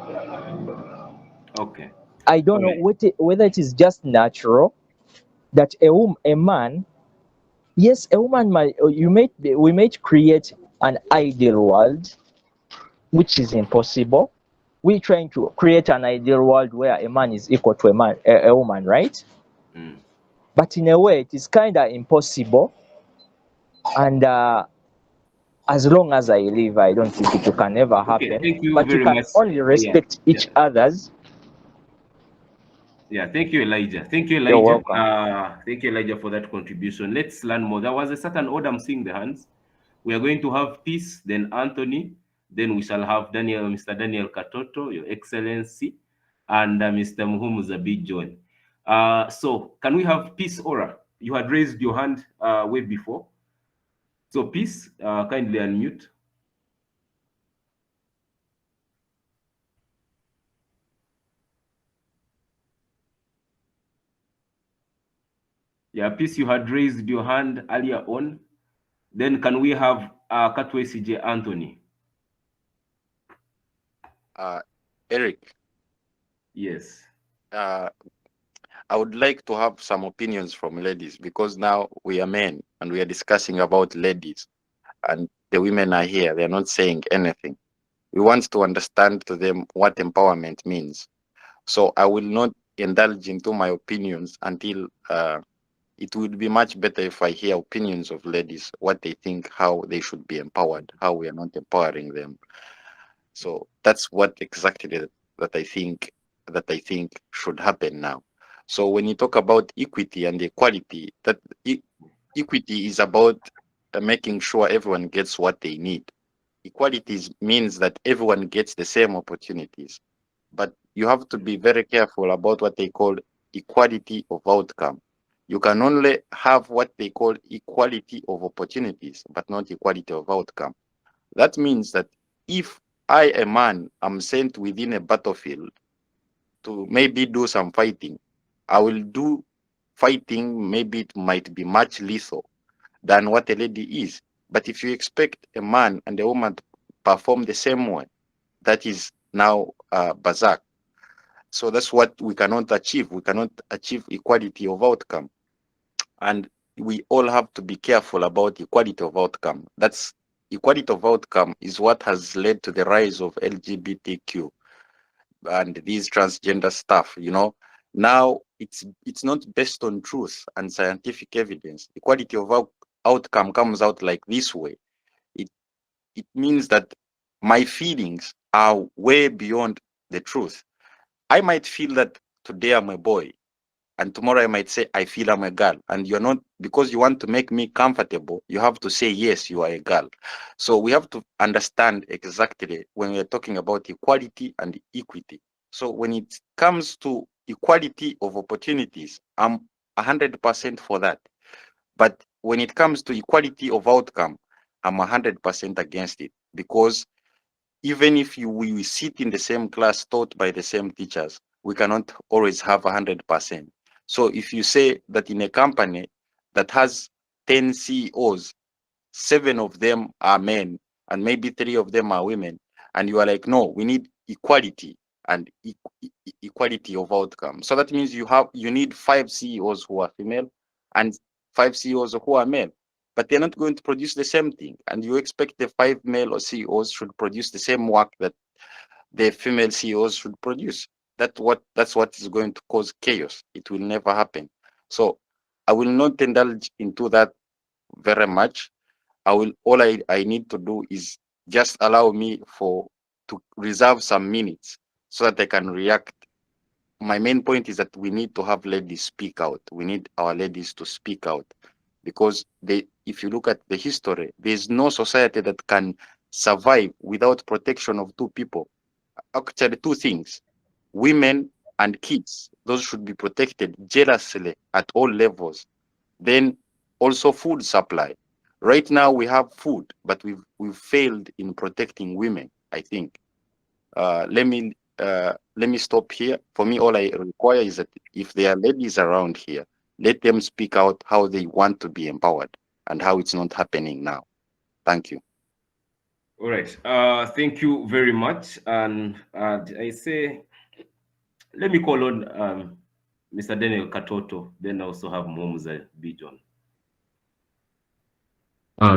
Okay. I don't All know right. whether it is just natural that a man, yes, a woman might, we might create an ideal world, which is impossible. We're trying to create an ideal world where a man is equal to a woman, right? Mm. But in a way, it is kind of impossible. And as long as I live, I don't think it can ever Okay. happen. Thank you But you very can much. only Yeah. respect Yeah. each other's. Yeah. Thank you, Elijah. Thank you, You're Elijah. welcome. Thank you, Elijah, for that contribution. Let's learn more. There was a certain order. I'm seeing the hands. We are going to have Peace, then Anthony, then we shall have Mr. Daniel Katoto, Your Excellency, and Mr. Muhumu Zabid John. So can we have Peace Aura? You had raised your hand way before. So Peace, kindly unmute. Yeah, Peace, you had raised your hand earlier on. Then can we have Katwe CJ Anthony? Eric, Yes. I would like to have some opinions from ladies because now we are men and we are discussing about ladies and the women are here. They're not saying anything. We want to understand to them what empowerment means. So I will not indulge into my opinions until it would be much better if I hear opinions of ladies, what they think, how they should be empowered, how we are not empowering them. So that's what exactly that I think should happen now. So when you talk about equity and equality, equity is about making sure everyone gets what they need. Means that everyone gets the same opportunities. But you have to be very careful about what they call equality of outcome. You can only have what they call equality of opportunities, but not equality of outcome. That means that if I, a man, am sent within a battlefield to maybe do some fighting, I will do fighting, maybe it might be much lethal than what a lady is. But if you expect a man and a woman to perform the same way, that is now berserk. So that's what we cannot achieve. We cannot achieve equality of outcome. And we all have to be careful about equality of outcome. That's equality of outcome is what has led to the rise of LGBTQ and these transgender stuff. Now it's not based on truth and scientific evidence. Equality of outcome comes out like this way. It means that my feelings are way beyond the truth. I might feel that today I'm a boy, and tomorrow I might say I feel I'm a girl, and you're not, because you want to make me comfortable, you have to say yes, you are a girl. So we have to understand exactly when we're talking about equality and equity. So when it comes to equality of opportunities, I'm 100% for that. But when it comes to equality of outcome, I'm 100% against it, because even if we sit in the same class taught by the same teachers, we cannot always have 100%. So if you say that in a company that has 10 CEOs, 7 of them are men and maybe 3 of them are women, and you are like, no, we need equality and equality of outcome. So that means you need 5 CEOs who are female and 5 CEOs who are male, but they're not going to produce the same thing. And you expect the 5 male or CEOs should produce the same work that the female CEOs should produce. That's what is going to cause chaos. It will never happen. So I will not indulge into that very much. All I need to do is just allow me to reserve some minutes so that I can react my main point is that we need to have ladies speak out. We need our ladies to speak out, because if you look at the history, there's no society that can survive without protection of two people. Actually, two things: women and kids. Those should be protected jealously at all levels. Then also food supply. Right now we have food, but we've failed in protecting women, I think. Let me stop here. For me, all I require is that if there are ladies around here, let them speak out how they want to be empowered and how it's not happening now. Thank you. All right. Thank you very much. And I say, let me call on Mr. Daniel Katoto. Then I also have Momuza Bijon.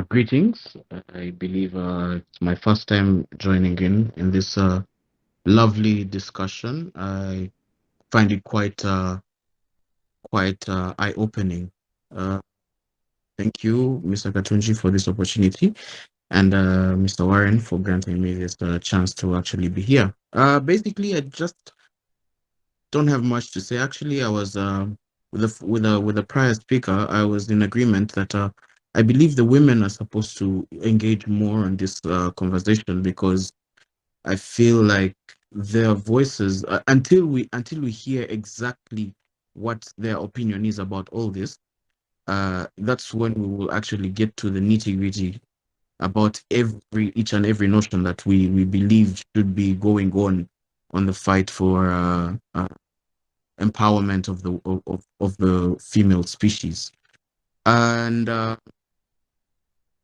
Greetings. I believe it's my first time joining in this lovely discussion. I find it quite eye-opening. Thank you, Mr. Katunji, for this opportunity, and Mr. Warren for granting me this chance to actually be here. Basically, I just don't have much to say. Actually, I was with the prior speaker. I was in agreement that I believe the women are supposed to engage more in this conversation, because I feel like their voices, until we hear exactly what their opinion is about all this, that's when we will actually get to the nitty-gritty about each and every notion that we believe should be going on the fight for empowerment of the female species. And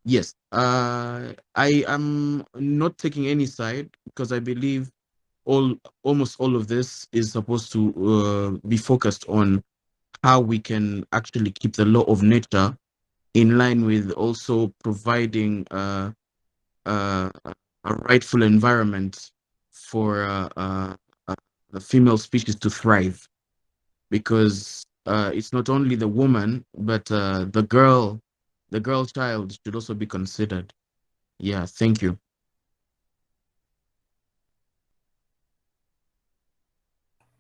yes, I am not taking any side, because I believe almost all of this is supposed to be focused on how we can actually keep the law of nature in line with also providing a rightful environment for the female species to thrive, because it's not only the woman, but the girl child should also be considered. Yeah, thank you.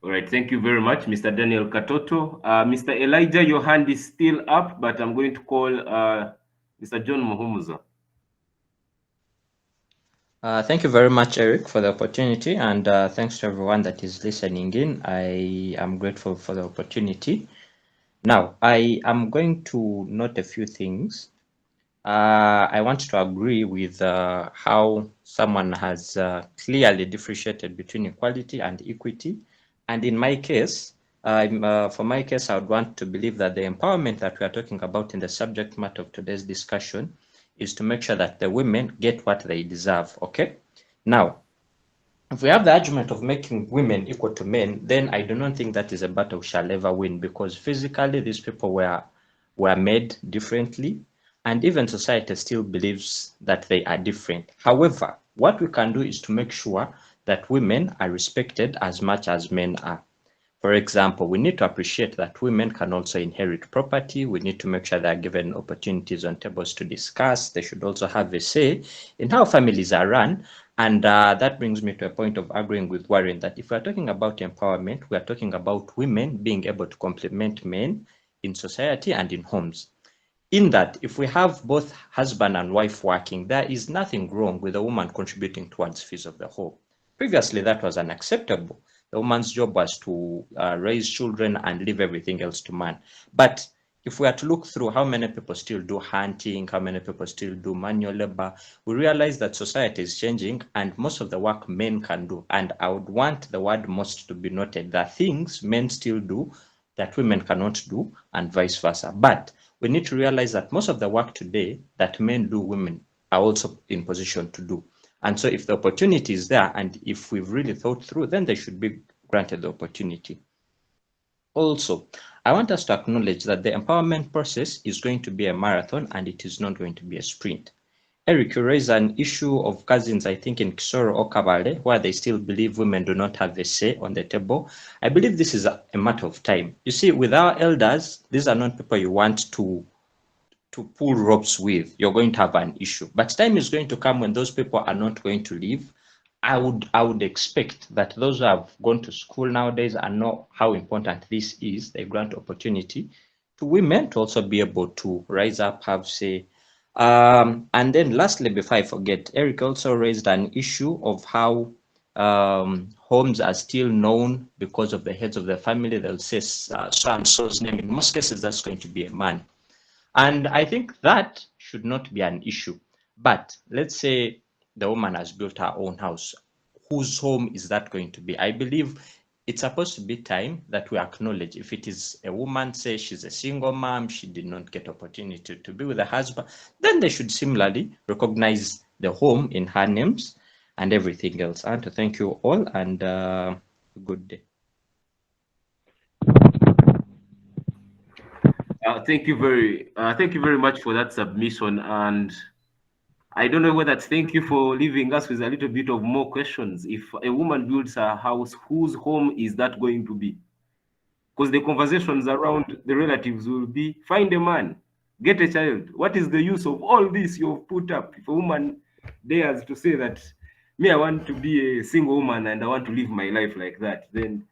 All right. Thank you very much, Mr. Daniel Katoto. Mr. Elijah, your hand is still up, but I'm going to call Mr. John Muhumuza. Thank you very much, Eric, for the opportunity, and thanks to everyone that is listening in. I am grateful for the opportunity. Now, I am going to note a few things. I want to agree with how someone has clearly differentiated between equality and equity. And in my case, for my case, I would want to believe that the empowerment that we are talking about in the subject matter of today's discussion is to make sure that the women get what they deserve, okay? Now, if we have the argument of making women equal to men, then I do not think that is a battle we shall ever win, because physically these people were made differently, and even society still believes that they are different. However, what we can do is to make sure that women are respected as much as men are. For example, we need to appreciate that women can also inherit property. We need to make sure they are given opportunities on tables to discuss. They should also have a say in how families are run. And that brings me to a point of agreeing with Warren that if we are talking about empowerment, we are talking about women being able to complement men in society and in homes. In that, if we have both husband and wife working, there is nothing wrong with a woman contributing towards fees of the home. Previously, that was unacceptable. The woman's job was to raise children and leave everything else to man. But if we are to look through how many people still do hunting, how many people still do manual labor, we realize that society is changing and most of the work men can do. And I would want the word most to be noted. There are things men still do that women cannot do, and vice versa. But we need to realize that most of the work today that men do, women are also in position to do. And so if the opportunity is there, and if we've really thought through, then they should be granted the opportunity. Also, I want us to acknowledge that the empowerment process is going to be a marathon and it is not going to be a sprint. Eric, you raised an issue of cousins, I think in Kisoro or Kabale, where they still believe women do not have a say on the table. I believe this is a matter of time. You see, with our elders, these are not people you want to pull ropes with. You're going to have an issue. But time is going to come when those people are not going to live, I would expect that those who have gone to school nowadays and know how important this is, they grant opportunity to women to also be able to rise up, have say. And then lastly, before I forget, Eric also raised an issue of how homes are still known because of the heads of the family. They'll say so and so's name. In most cases, that's going to be a man. And I think that should not be an issue. But let's say the woman has built her own house. Whose home is that going to be? I believe it's supposed to be time that we acknowledge. If it is a woman, say she's a single mom, she did not get opportunity to be with a husband, then they should similarly recognize the home in her names and everything else. I want to thank you all, and good day. Thank you very much for that submission. And I don't know whether it's thank you for leaving us with a little bit of more questions. If a woman builds her house, whose home is that going to be? Because the conversations around the relatives will be, find a man, get a child. What is the use of all this you've put up? If a woman dares to say that, me, I want to be a single woman and I want to live my life like that, then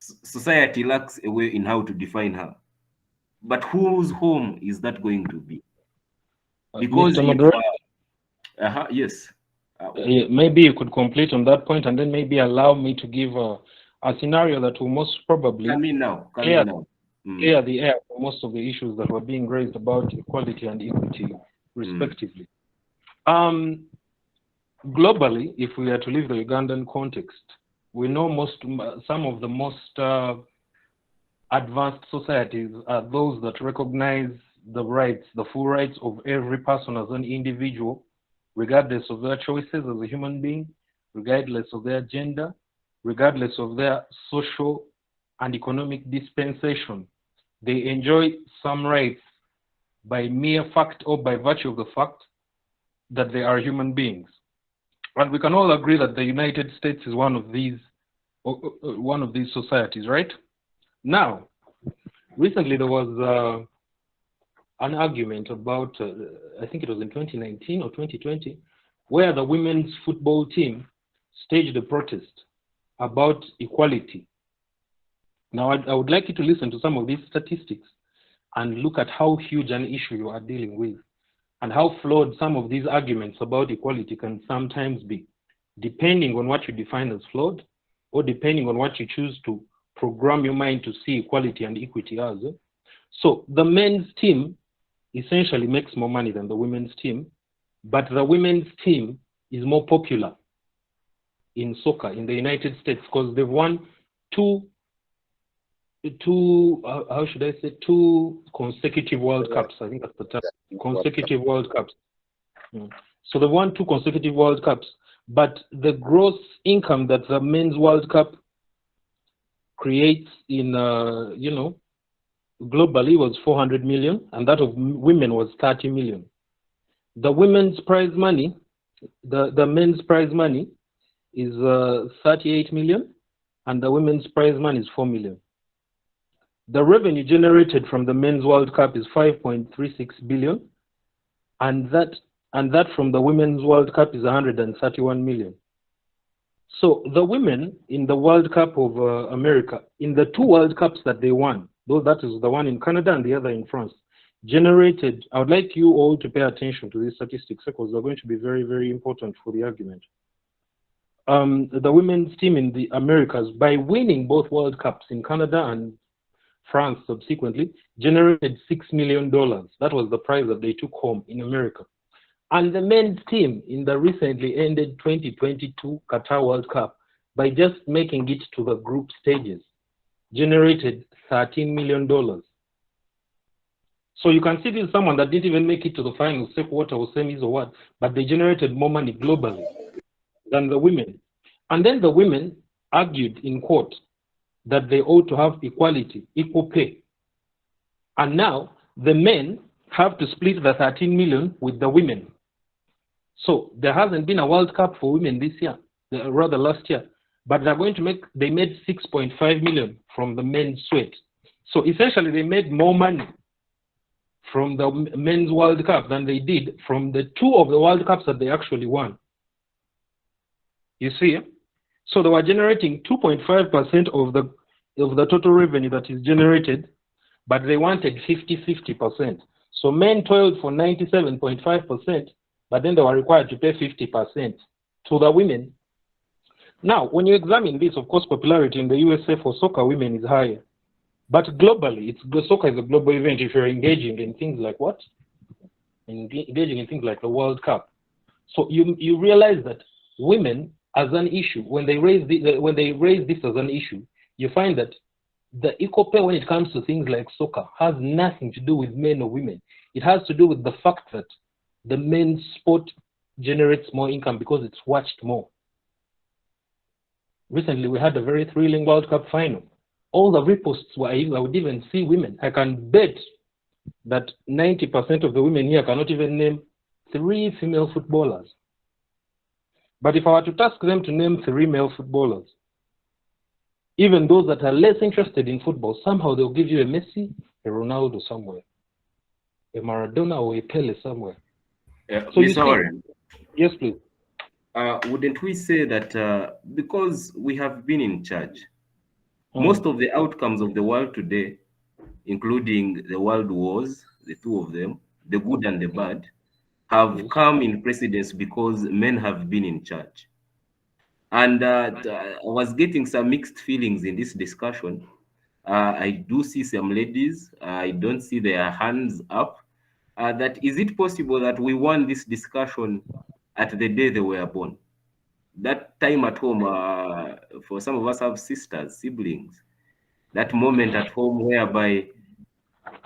society lacks a way in how to define her. But whose home is that going to be? Because Mr. Moderator, yes. maybe you could complete on that point, and then maybe allow me to give a scenario that will most probably clear the air for most of the issues that were being raised about equality and equity, respectively. Globally, if we are to leave the Ugandan context, we know some of the most advanced societies are those that recognize the rights, the full rights of every person as an individual, regardless of their choices as a human being, regardless of their gender, regardless of their social and economic dispensation. They enjoy some rights by mere fact or by virtue of the fact that they are human beings. And we can all agree that the United States is one of these societies, right? Now, recently there was an argument about, I think it was in 2019 or 2020, where the women's football team staged a protest about equality. Now, I would like you to listen to some of these statistics and look at how huge an issue you are dealing with and how flawed some of these arguments about equality can sometimes be, depending on what you define as flawed or depending on what you choose to program your mind to see equality and equity as. So the men's team essentially makes more money than the women's team, but the women's team is more popular in soccer in the United States because they've won two consecutive World Cups. I think that's the term. Consecutive World Cups. So they won 2 consecutive World Cups, but the gross income that the men's World Cup creates in, globally was 400 million, and that of women was 30 million. The women's prize money, the men's prize money is 38 million, and the women's prize money is 4 million. The revenue generated from the men's World Cup is 5.36 billion, and that from the women's World Cup is 131 million. So the women in the World Cup of America, in the 2 World Cups that they won, though that is the one in Canada and the other in France, generated, I would like you all to pay attention to these statistics because they're going to be very, very important for the argument. The women's team in the Americas, by winning both World Cups in Canada and France subsequently, generated $6 million. That was the prize that they took home in America. And the men's team in the recently ended 2022 Qatar World Cup, by just making it to the group stages, generated $13 million. So you can see this is someone that didn't even make it to the final, second quarter or semis or what, but they generated more money globally than the women. And then the women argued in court that they ought to have equality, equal pay. And now the men have to split the 13 million with the women. So there hasn't been a World Cup for women this year, rather last year, but they're going to they made 6.5 million from the men's sweat. So essentially they made more money from the men's World Cup than they did from the 2 of the World Cups that they actually won. You see? So they were generating 2.5% of the total revenue that is generated, but they wanted 50-50%. So men toiled for 97.5%, but then they were required to pay 50% to the women. Now, when you examine this, of course, popularity in the USA for soccer women is higher. But globally, soccer is a global event if you're engaging in things like what? Engaging in things like the World Cup. So you realize that women as an issue, when they raise this as an issue, you find that the equal pay when it comes to things like soccer has nothing to do with men or women. It has to do with the fact that the men's sport generates more income because it's watched more. Recently, we had a very thrilling World Cup final. All the reposts were, I would even see women. I can bet that 90% of the women here cannot even name 3 female footballers. But if I were to task them to name 3 male footballers, even those that are less interested in football, somehow they'll give you a Messi, a Ronaldo somewhere, a Maradona or a Pele somewhere. So Mr. Warren, yes, please. Wouldn't we say that because we have been in charge, most of the outcomes of the world today, including the world wars, the 2 of them, the good and the bad, have come in precedence because men have been in charge. And I was getting some mixed feelings in this discussion. I do see some ladies, I don't see their hands up. That is it possible that we won this discussion at the day they were born? That time at home, for some of us have sisters, siblings, that moment at home whereby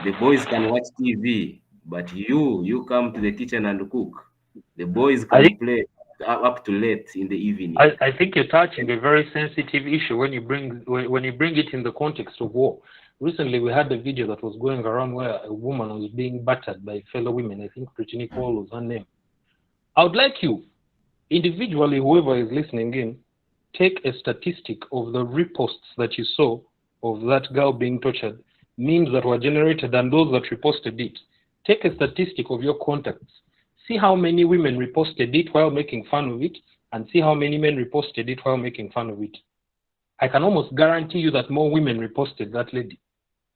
the boys can watch TV, but you come to the kitchen and cook. The boys can play up to late in the evening. I think you're touching a very sensitive issue when you bring it in the context of war. Recently, we had a video that was going around where a woman was being battered by fellow women. I think Brittany Cole was her name. I would like you, individually, whoever is listening in, take a statistic of the reposts that you saw of that girl being tortured, memes that were generated and those that reposted it. Take a statistic of your contacts. See how many women reposted it while making fun of it, and see how many men reposted it while making fun of it. I can almost guarantee you that more women reposted that lady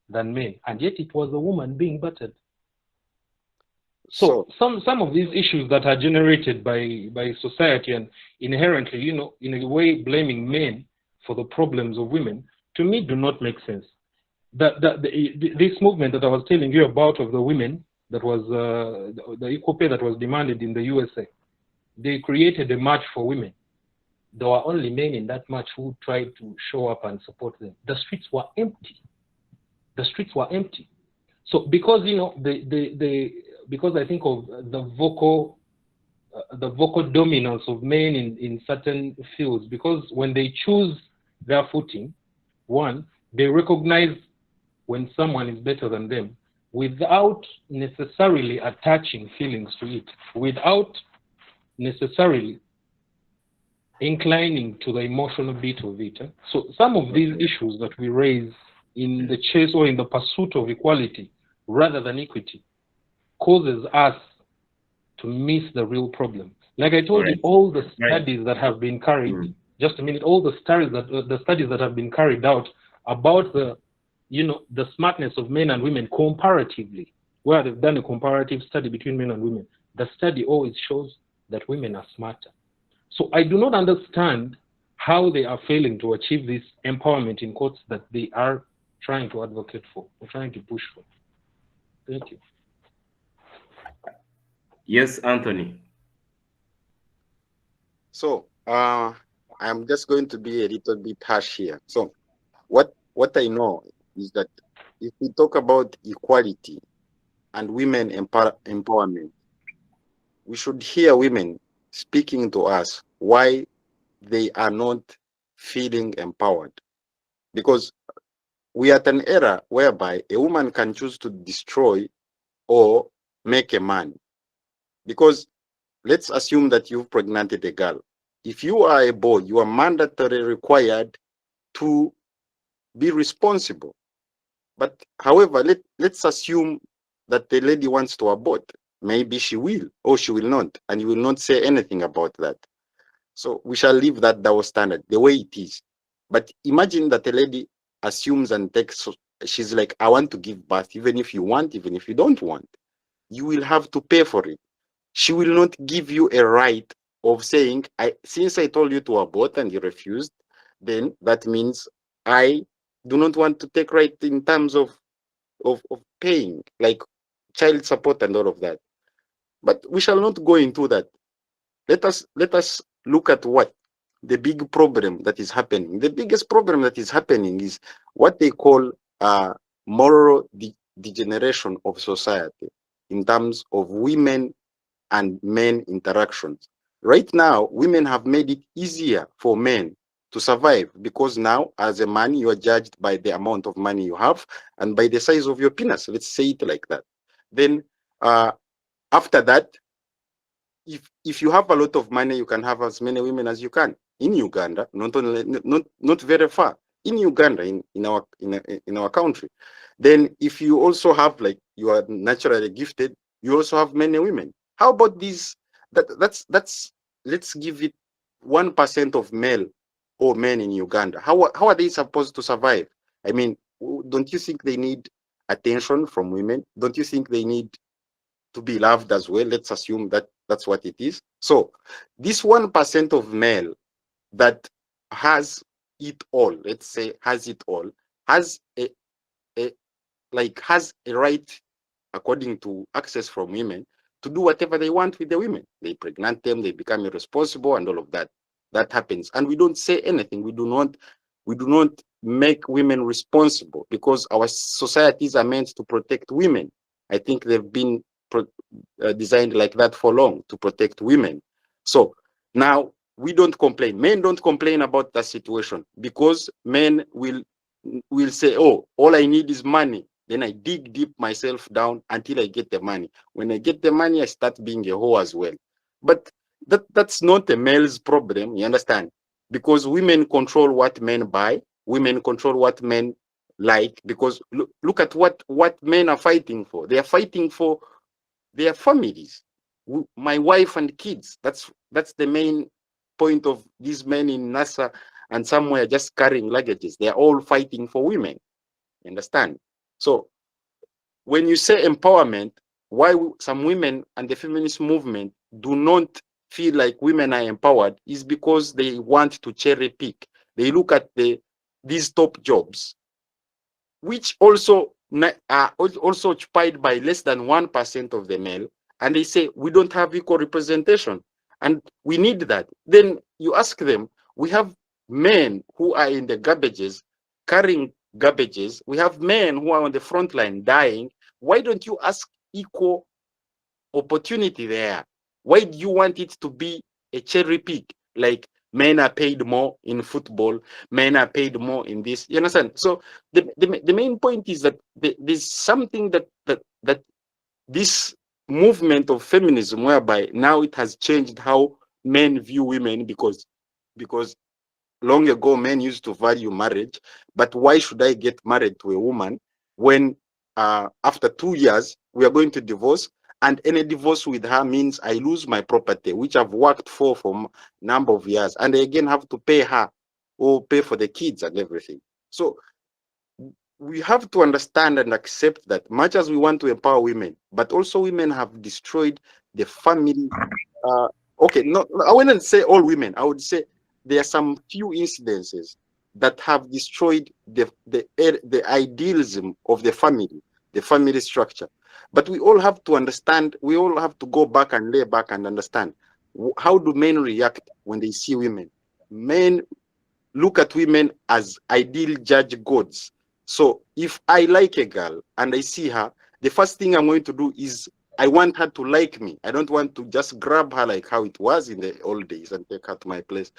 than men, and yet it was a woman being battered. So some of these issues that are generated by society and inherently, in a way blaming men for the problems of women, to me do not make sense. This movement that I was telling you about of the women, that was the equal pay that was demanded in the USA, they created a march for women. There were only men in that march who tried to show up and support them. The streets were empty. The streets were empty. So because because I think of the vocal dominance of men in certain fields, because when they choose their footing, one, they recognize when someone is better than them without necessarily attaching feelings to it, without necessarily inclining to the emotional beat of it. So some of these issues that we raise in the chase or in the pursuit of equality rather than equity causes us to miss the real problem. Like I told you, all the studies that have been carried, just a minute, all the studies that have been carried out about the smartness of men and women comparatively, where they've done a comparative study between men and women, the study always shows that women are smarter. So I do not understand how they are failing to achieve this empowerment in quotes that they are trying to advocate for or trying to push for. Thank you. Yes, Anthony. So I'm just going to be a little bit harsh here. So what I know is that if we talk about equality and women empowerment, we should hear women speaking to us why they are not feeling empowered. Because we are at an era whereby a woman can choose to destroy or make a man. Because let's assume that you've pregnanted a girl. If you are a boy, you are mandatorily required to be responsible. But however, let's assume that the lady wants to abort. Maybe she will or she will not, and you will not say anything about that. So we shall leave that double standard the way it is. But imagine that a lady assumes and takes, she's like, I want to give birth, even if you want, even if you don't want. You will have to pay for it. She will not give you a right of saying, since I told you to abort and you refused, then that means I do not want to take right in terms of paying, like child support and all of that. But we shall not go into that. Let us look at what the big problem that is happening. The biggest problem that is happening is what they call moral degeneration of society in terms of women and men interactions. Right now, women have made it easier for men to survive because now, as a man, you are judged by the amount of money you have and by the size of your penis. Let's say it like that. Then after that, if you have a lot of money, you can have as many women as you can in Uganda, not very far in Uganda, in our country. Then if you also have, like, you are naturally gifted, you also have many women. How about this? That's let's give it 1% of male or men in Uganda. How are they supposed to survive? I mean, don't you think they need attention from women? Don't you think they need to be loved as well? Let's assume that that's what it is. So this 1% of male that has it all, let's say has it all, has a right, according to access from women, to do whatever they want with the women. They pregnant them, they become irresponsible and all of that. That happens. And we don't say anything. We do not make women responsible because our societies are meant to protect women. I think they've been designed like that for long, to protect women. So now we don't complain. Men don't complain about that situation because men will say, oh, all I need is money. Then I dig deep myself down until I get the money. When I get the money, I start being a hoe as well. But that's not a male's problem, you understand? Because women control what men buy. Women control what men like. Because look at what men are fighting for. They are fighting for their families. My wife and kids. That's the main point of these men in NASA and somewhere just carrying luggages. They are all fighting for women. You understand? So when you say empowerment, why some women and the feminist movement do not feel like women are empowered is because they want to cherry pick. They look at these top jobs, which also are also occupied by less than 1% of the male, and they say we don't have equal representation and we need that. Then you ask them, we have men who are in the garbages carrying garbages, we have men who are on the front line dying. Why don't you ask equal opportunity there? Why do you want it to be a cherry pick, like men are paid more in football, men are paid more in this? You understand? So the main point is that there's something that this movement of feminism, whereby now it has changed how men view women, because long ago men used to value marriage. But why should I get married to a woman when after 2 years we are going to divorce, and any divorce with her means I lose my property, which I've worked for a number of years, and I again have to pay her or pay for the kids and everything. So we have to understand and accept that much as we want to empower women, but also women have destroyed the family. Okay, no, I wouldn't say all women. I would say there are some few incidences that have destroyed the idealism of the family structure. But we all have to understand, we all have to go back and lay back and understand, how do men react when they see women? Men look at women as ideal judge gods. So if I like a girl and I see her, the first thing I'm going to do is I want her to like me. I don't want to just grab her like how it was in the old days and take her to my place.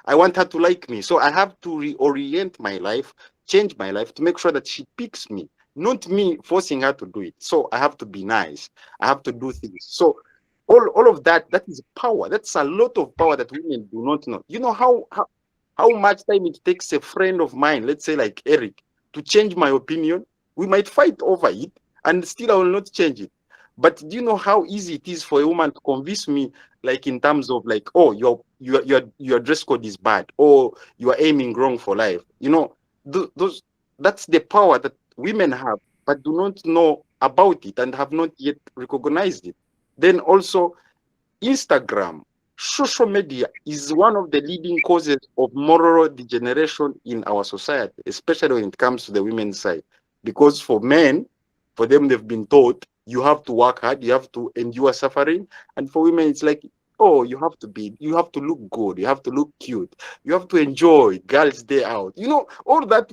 I want her to like me. So I have to reorient my life, change my life to make sure that she picks me, not me forcing her to do it. So I have to be nice. I have to do things. So all of that is power. That's a lot of power that women do not know. You know how much time it takes a friend of mine, let's say like Eric, to change my opinion? We might fight over it and still I will not change it. But do you know how easy it is for a woman to convince me like in terms of like, oh, your dress code is bad, or you are aiming wrong for life. You know, those that's the power that women have, but do not know about it and have not yet recognized it. Then also, Instagram, social media is one of the leading causes of moral degeneration in our society, especially when it comes to the women's side. Because for men, for them, they've been taught you have to work hard, you have to endure suffering. And for women, it's like, oh, you have to look good, you have to look cute, you have to enjoy girls' day out. You know, all that,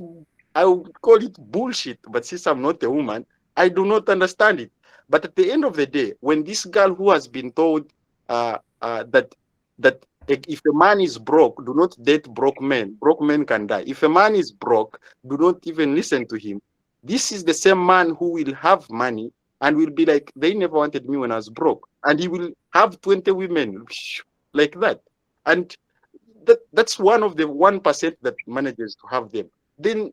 I would call it bullshit. But since I'm not a woman, I do not understand it. But at the end of the day, when this girl who has been told that if a man is broke, do not date broke men. Broke men can die. If a man is broke, do not even listen to him. This is the same man who will have money and will be like, they never wanted me when I was broke. And he will have 20 women like that. And that's one of the 1% that manages to have them. Then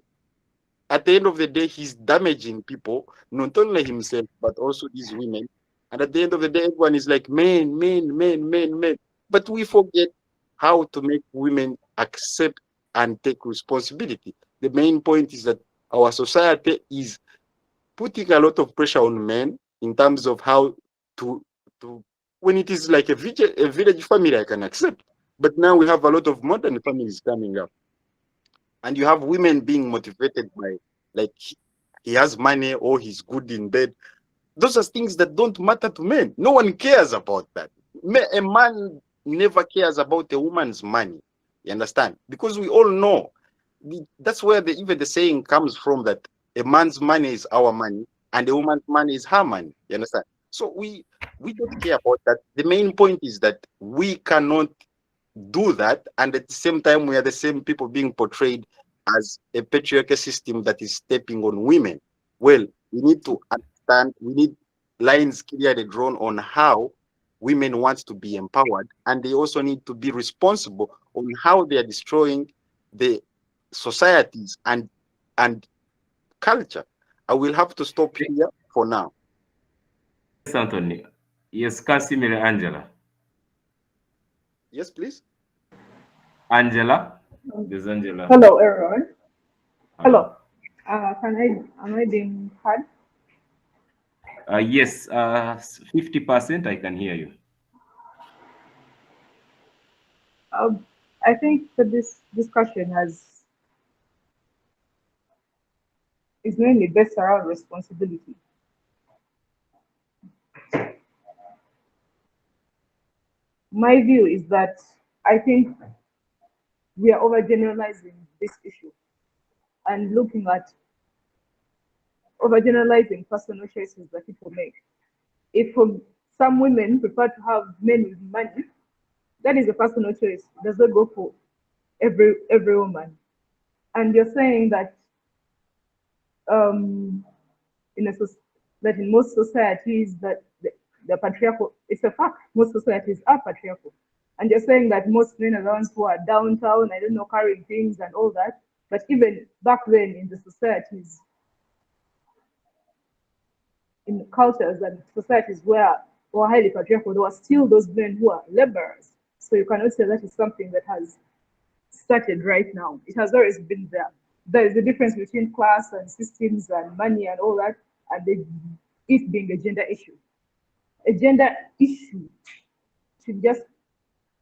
at the end of the day, he's damaging people, not only himself, but also these women. And at the end of the day, everyone is like, men, men, men, men, men. But we forget how to make women accept and take responsibility. The main point is that our society is putting a lot of pressure on men in terms of how to when it is like a village family, I can accept. But now we have a lot of modern families coming up. And you have women being motivated by, like, he has money or he's good in bed. Those are things that don't matter to men. No one cares about that. A man never cares about a woman's money. You understand? Because we all know that's where even the saying comes from, that a man's money is our money and a woman's money is her money. You understand? So we don't care about that. The main point is that we cannot do that, and at the same time we are the same people being portrayed as a patriarchal system that is stepping on women. Well, we need to understand, we need lines clearly drawn on how women want to be empowered, and they also need to be responsible on how they are destroying the societies and culture. I will have to stop here for now. Yes, Anthony. Yes, Casimir Angela. Yes, please. Angela. There's Angela. Hello, everyone. Hello. Hello. Am I being heard? Yes, 50% I can hear you. I think that this discussion is mainly based around responsibility. My view is that I think we are overgeneralizing this issue and looking at overgeneralizing personal choices that people make. If some women prefer to have men with money, that is a personal choice. It does not go for every woman. And you're saying that that in most societies that the patriarchal, it's a fact, most societies are patriarchal. And you're saying that most men are the ones who are downtown, I don't know, carrying things and all that. But even back then in the societies, in the cultures and societies where were highly patriarchal, there were still those men who are laborers. So you cannot say that is something that has started right now. It has always been there. There is a difference between class and systems and money and all that, and it being a gender issue. A gender issue should just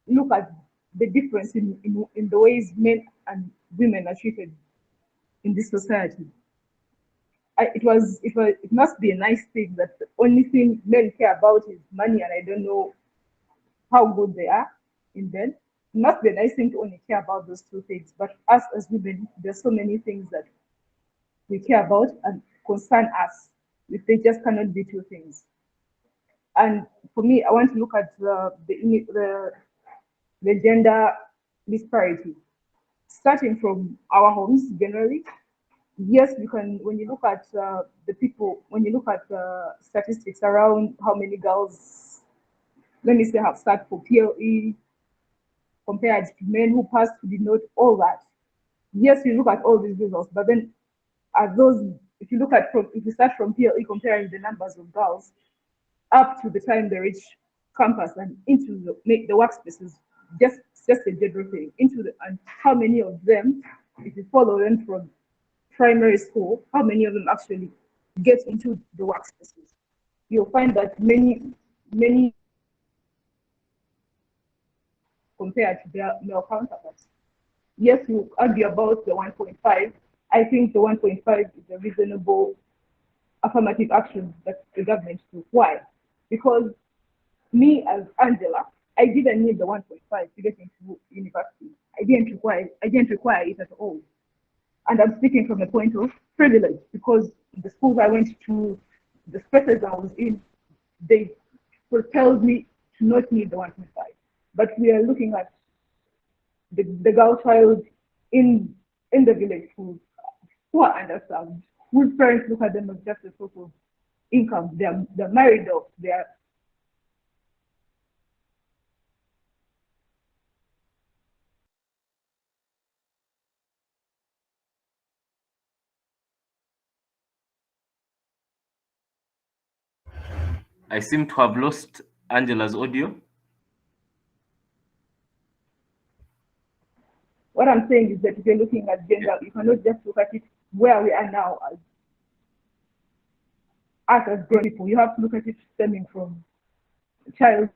look at the difference in the ways men and women are treated in this society. It must be a nice thing that the only thing men care about is money, and I don't know how good they are in bed. It must be a nice thing to only care about those two things. But us as women, there's so many things that we care about and concern us if they just cannot be two things. And for me, I want to look at the gender disparity, starting from our homes generally. Yes, you can, when you look at when you look at statistics around how many girls, let me say, have sat for PLE compared to men who passed, who did not, all that. Yes, you look at all these results, but then at those, if you start from PLE comparing the numbers of girls up to the time they reach campus and into the workspaces, just a general thing, and how many of them, if you follow them from primary school, how many of them actually get into the workspaces? You'll find that many compared to their male counterparts. Yes, you argue about the 1.5. I think the 1.5 is a reasonable affirmative action that the government took. Why? Because me as Angela, I didn't need the 1.5 to get into university. I didn't require it at all. And I'm speaking from a point of privilege, because the schools I went to, the spaces I was in, they propelled me to not need the 1.5. But we are looking at the girl child in the village schools who are underserved, whose parents look at them as just a source of income. They're married off. I seem to have lost Angela's audio. What I'm saying is that if you're looking at gender, you cannot just look at it where we are now as grown people. You have to look at it stemming from child.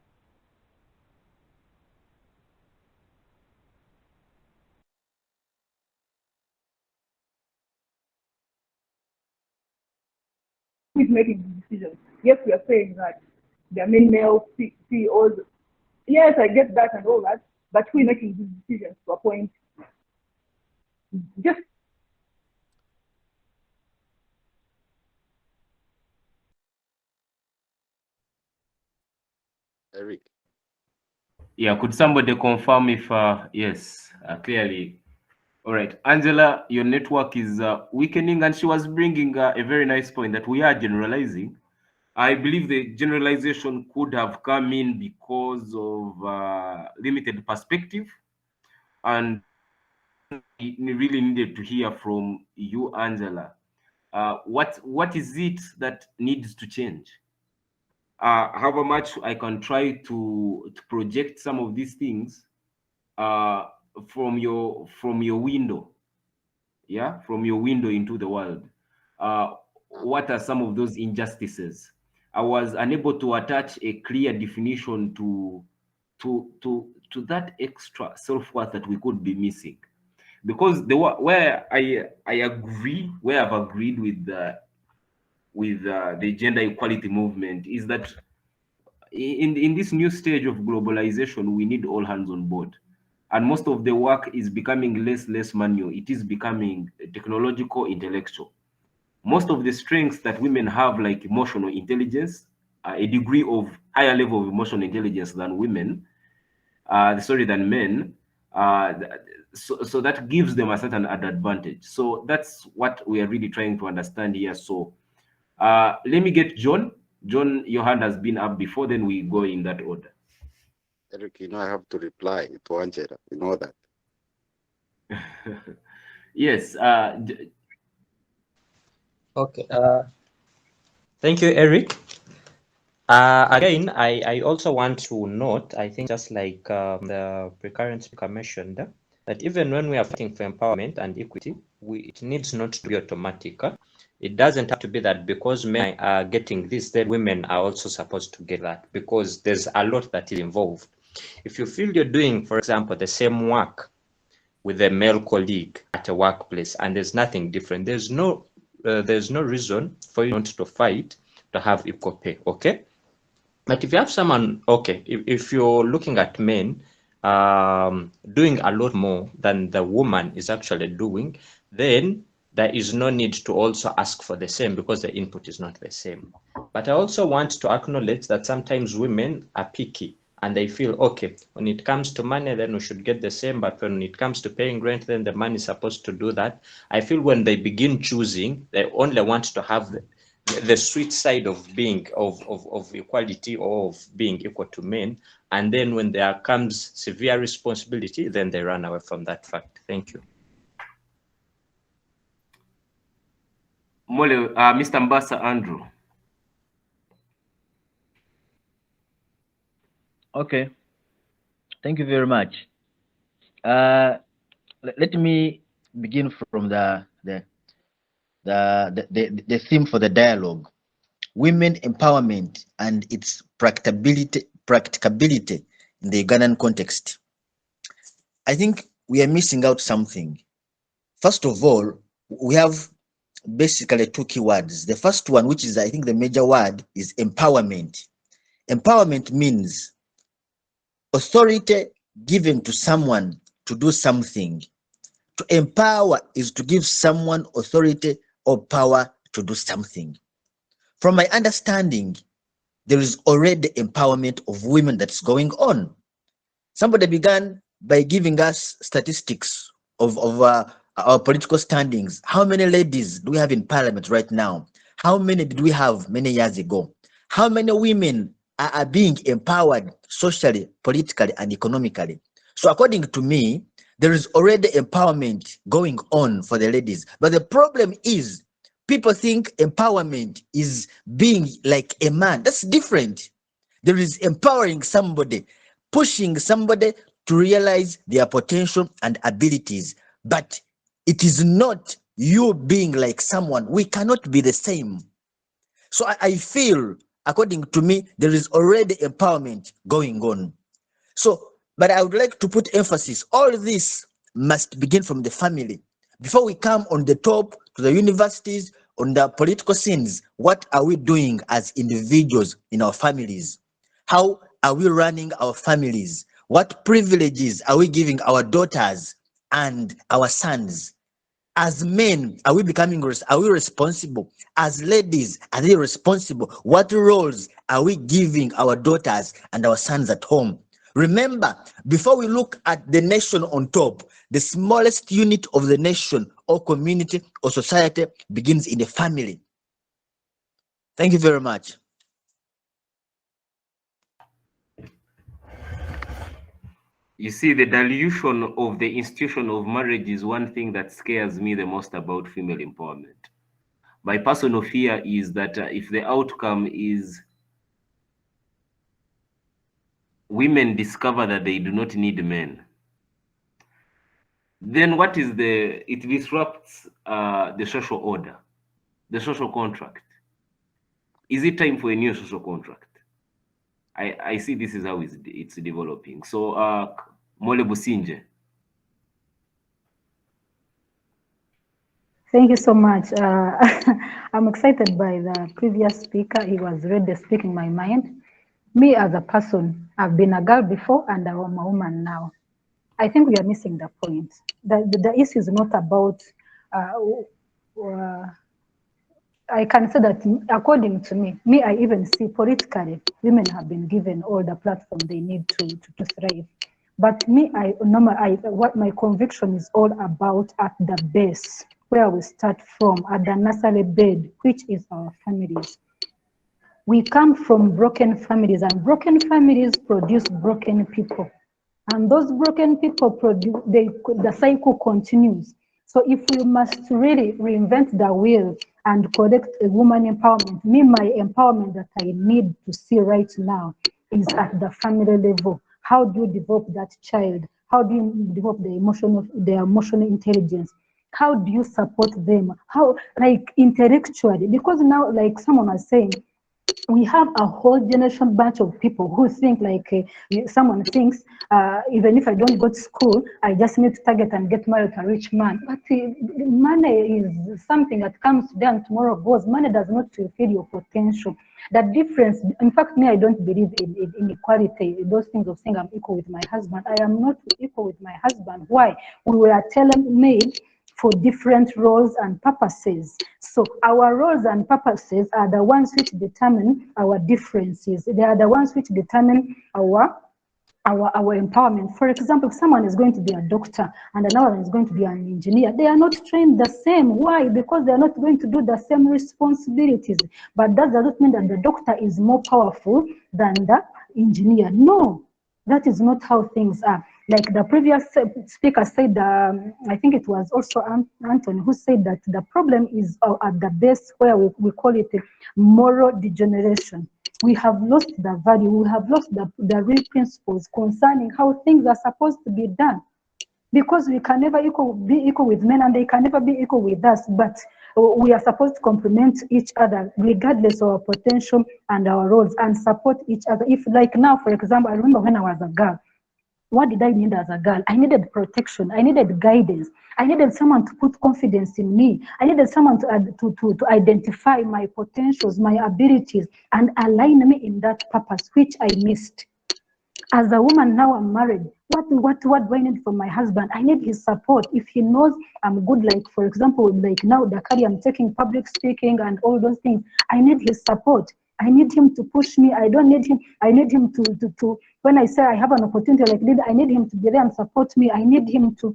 Who is making the decisions? Yes, we are saying that there are many male CEOs. Yes, I get that and all that, but who is making these decisions to appoint? Just Eric. Yeah, could somebody confirm if, yes, clearly. All right, Angela, your network is weakening, and she was bringing a very nice point that we are generalizing. I believe the generalization could have come in because of limited perspective, and we really needed to hear from you, Angela. What is it that needs to change? However much I can try to project some of these things from your window, yeah, from your window into the world. What are some of those injustices? I was unable to attach a clear definition to that extra self-worth that we could be missing, because where I agree, where I've agreed with the gender equality movement is that in this new stage of globalization, we need all hands on board. And most of the work is becoming less manual. It is becoming technological, intellectual. Most of the strengths that women have, like emotional intelligence, a degree of higher level of emotional intelligence than women, than men, so that gives them a certain advantage. So that's what we are really trying to understand here. So let me get John. John, your hand has been up before, then we go in that order. Eric, I have to reply to Angela. You know that. Yes. Okay. Thank you, Eric. Again, I also want to note, I think just like the precurrent speaker mentioned, that even when we are fighting for empowerment and equity, it needs not to be automatic. It doesn't have to be that because men are getting this, then women are also supposed to get that, because there's a lot that is involved. If you feel you're doing, for example, the same work with a male colleague at a workplace and there's nothing different, there's no reason for you not to fight to have equal pay, okay? But if you have someone, okay, if you're looking at men doing a lot more than the woman is actually doing, then there is no need to also ask for the same, because the input is not the same. But I also want to acknowledge that sometimes women are picky and they feel, okay, when it comes to money, then we should get the same. But when it comes to paying rent, then the money is supposed to do that. I feel when they begin choosing, they only want to have the sweet side of being of equality, or of being equal to men, and then when there comes severe responsibility, then they run away from that fact. Thank you. Mr. Mbasa Andrew. Okay, thank you very much. Let me begin from the theme for the dialogue: women empowerment and its practicability in the Ugandan context. I think we are missing out something. First of all, we have basically two keywords. The first one, which is I think the major word, is empowerment. Empowerment means authority given to someone to do something. To empower is to give someone authority or power to do something. From my understanding, there is already empowerment of women that's going on. Somebody began by giving us statistics of our political standings. How many ladies do we have in parliament right now? How many did we have many years ago? How many women are being empowered socially, politically, and economically? So according to me, there is already empowerment going on for the ladies. But the problem is people think empowerment is being like a man. That's different. There is empowering somebody, pushing somebody to realize their potential and abilities. But it is not you being like someone. We cannot be the same. So I feel, according to me, there is already empowerment going on. So, but I would like to put emphasis, all this must begin from the family. Before we come on the top to the universities, on the political scenes, what are we doing as individuals in our families? How are we running our families? What privileges are we giving our daughters and our sons? As men, are we responsible? As ladies, are they responsible? What roles are we giving our daughters and our sons at home? Remember, before we look at the nation on top, the smallest unit of the nation or community or society begins in the family. Thank you very much. You see, the dilution of the institution of marriage is one thing that scares me the most about female empowerment. My personal fear is that if the outcome is women discover that they do not need men, then it disrupts the social order, the social contract. Is it time for a new social contract? I see this is how it's developing. So, Mole Businje. Thank you so much. I'm excited by the previous speaker. He was really speaking my mind. Me as a person, I've been a girl before and I'm a woman now. I think we are missing the point. The issue is not about, I can say that according to me, I even see politically, women have been given all the platform they need to thrive. But me, what my conviction is all about at the base, where we start from, at the nursery bed, which is our families. We come from broken families, and broken families produce broken people. And those broken people the cycle continues. So if we must really reinvent the wheel and correct a woman empowerment, my empowerment that I need to see right now is at the family level. How do you develop that child? How do you develop their emotional intelligence? How do you support them? How, like, intellectually? Because now, like someone was saying, we have a whole generation bunch of people who think like someone thinks even if I don't go to school, I just need to target and get married to a rich man. But money is something that comes today and tomorrow goes. Money does not fulfill your potential. The difference, in fact, me, I don't believe in inequality. Those things of saying I'm equal with my husband. I am not equal with my husband. Why? We were tailor-made for different roles and purposes. So our roles and purposes are the ones which determine our differences. They are the ones which determine our empowerment. For example, if someone is going to be a doctor and another one is going to be an engineer, they are not trained the same. Why? Because they are not going to do the same responsibilities. But that does not mean that the doctor is more powerful than the engineer. No, that is not how things are. Like the previous speaker said, I think it was also Anthony who said that the problem is at the base where we call it moral degeneration. we have lost the value, we have lost the real principles concerning how things are supposed to be done. Because we can never be equal with men and they can never be equal with us, but we are supposed to complement each other regardless of our potential and our roles and support each other. If like now, for example, I remember when I was a girl, what did I need as a girl? I needed protection. I needed guidance. I needed someone to put confidence in me. I needed someone to identify my potentials, my abilities, and align me in that purpose, which I missed. As a woman now, I'm married. What do I need from my husband? I need his support. If he knows I'm good, like for example, like now the career I'm taking, public speaking and all those things, I need his support. I need him to push me. I don't need him. I need him to when I say I have an opportunity like this, I need him to be there and support me. I need him to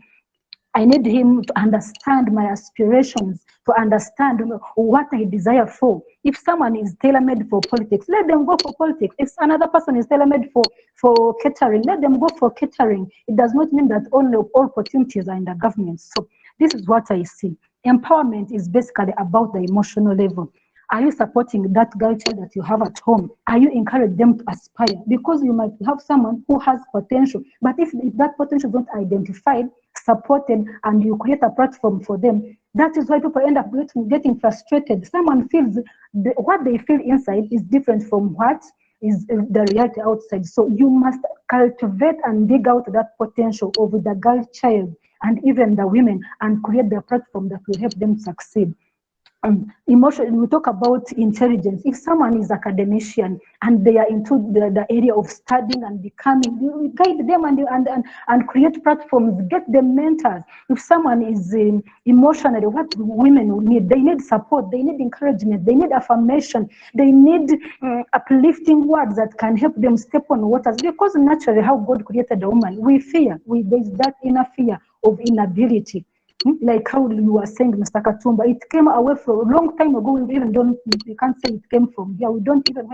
understand my aspirations, to understand what I desire for. If someone is tailor-made for politics, let them go for politics. If another person is tailor-made for catering, let them go for catering. It does not mean that all opportunities are in the government. So this is what I see. Empowerment is basically about the emotional level. Are you supporting that girl child that you have at home? Are you encouraging them to aspire? Because you might have someone who has potential, but if that potential is not identified, supported, and you create a platform for them, that is why people end up getting frustrated. Someone feels what they feel inside is different from what is the reality outside. So you must cultivate and dig out that potential of the girl child and even the women and create the platform that will help them succeed. Emotion, we talk about intelligence. If someone is academician and they are into the area of studying and becoming, you guide them and create platforms, get them mentors. If someone is emotionally, what women need, they need support, they need encouragement, they need affirmation, they need uplifting words that can help them step on waters. Because naturally, how God created a woman, we fear, there's that inner fear of inability. Like how you were saying, Mr. Katumba, it came away from a long time ago. We even don't, we can't say it came from here. We don't even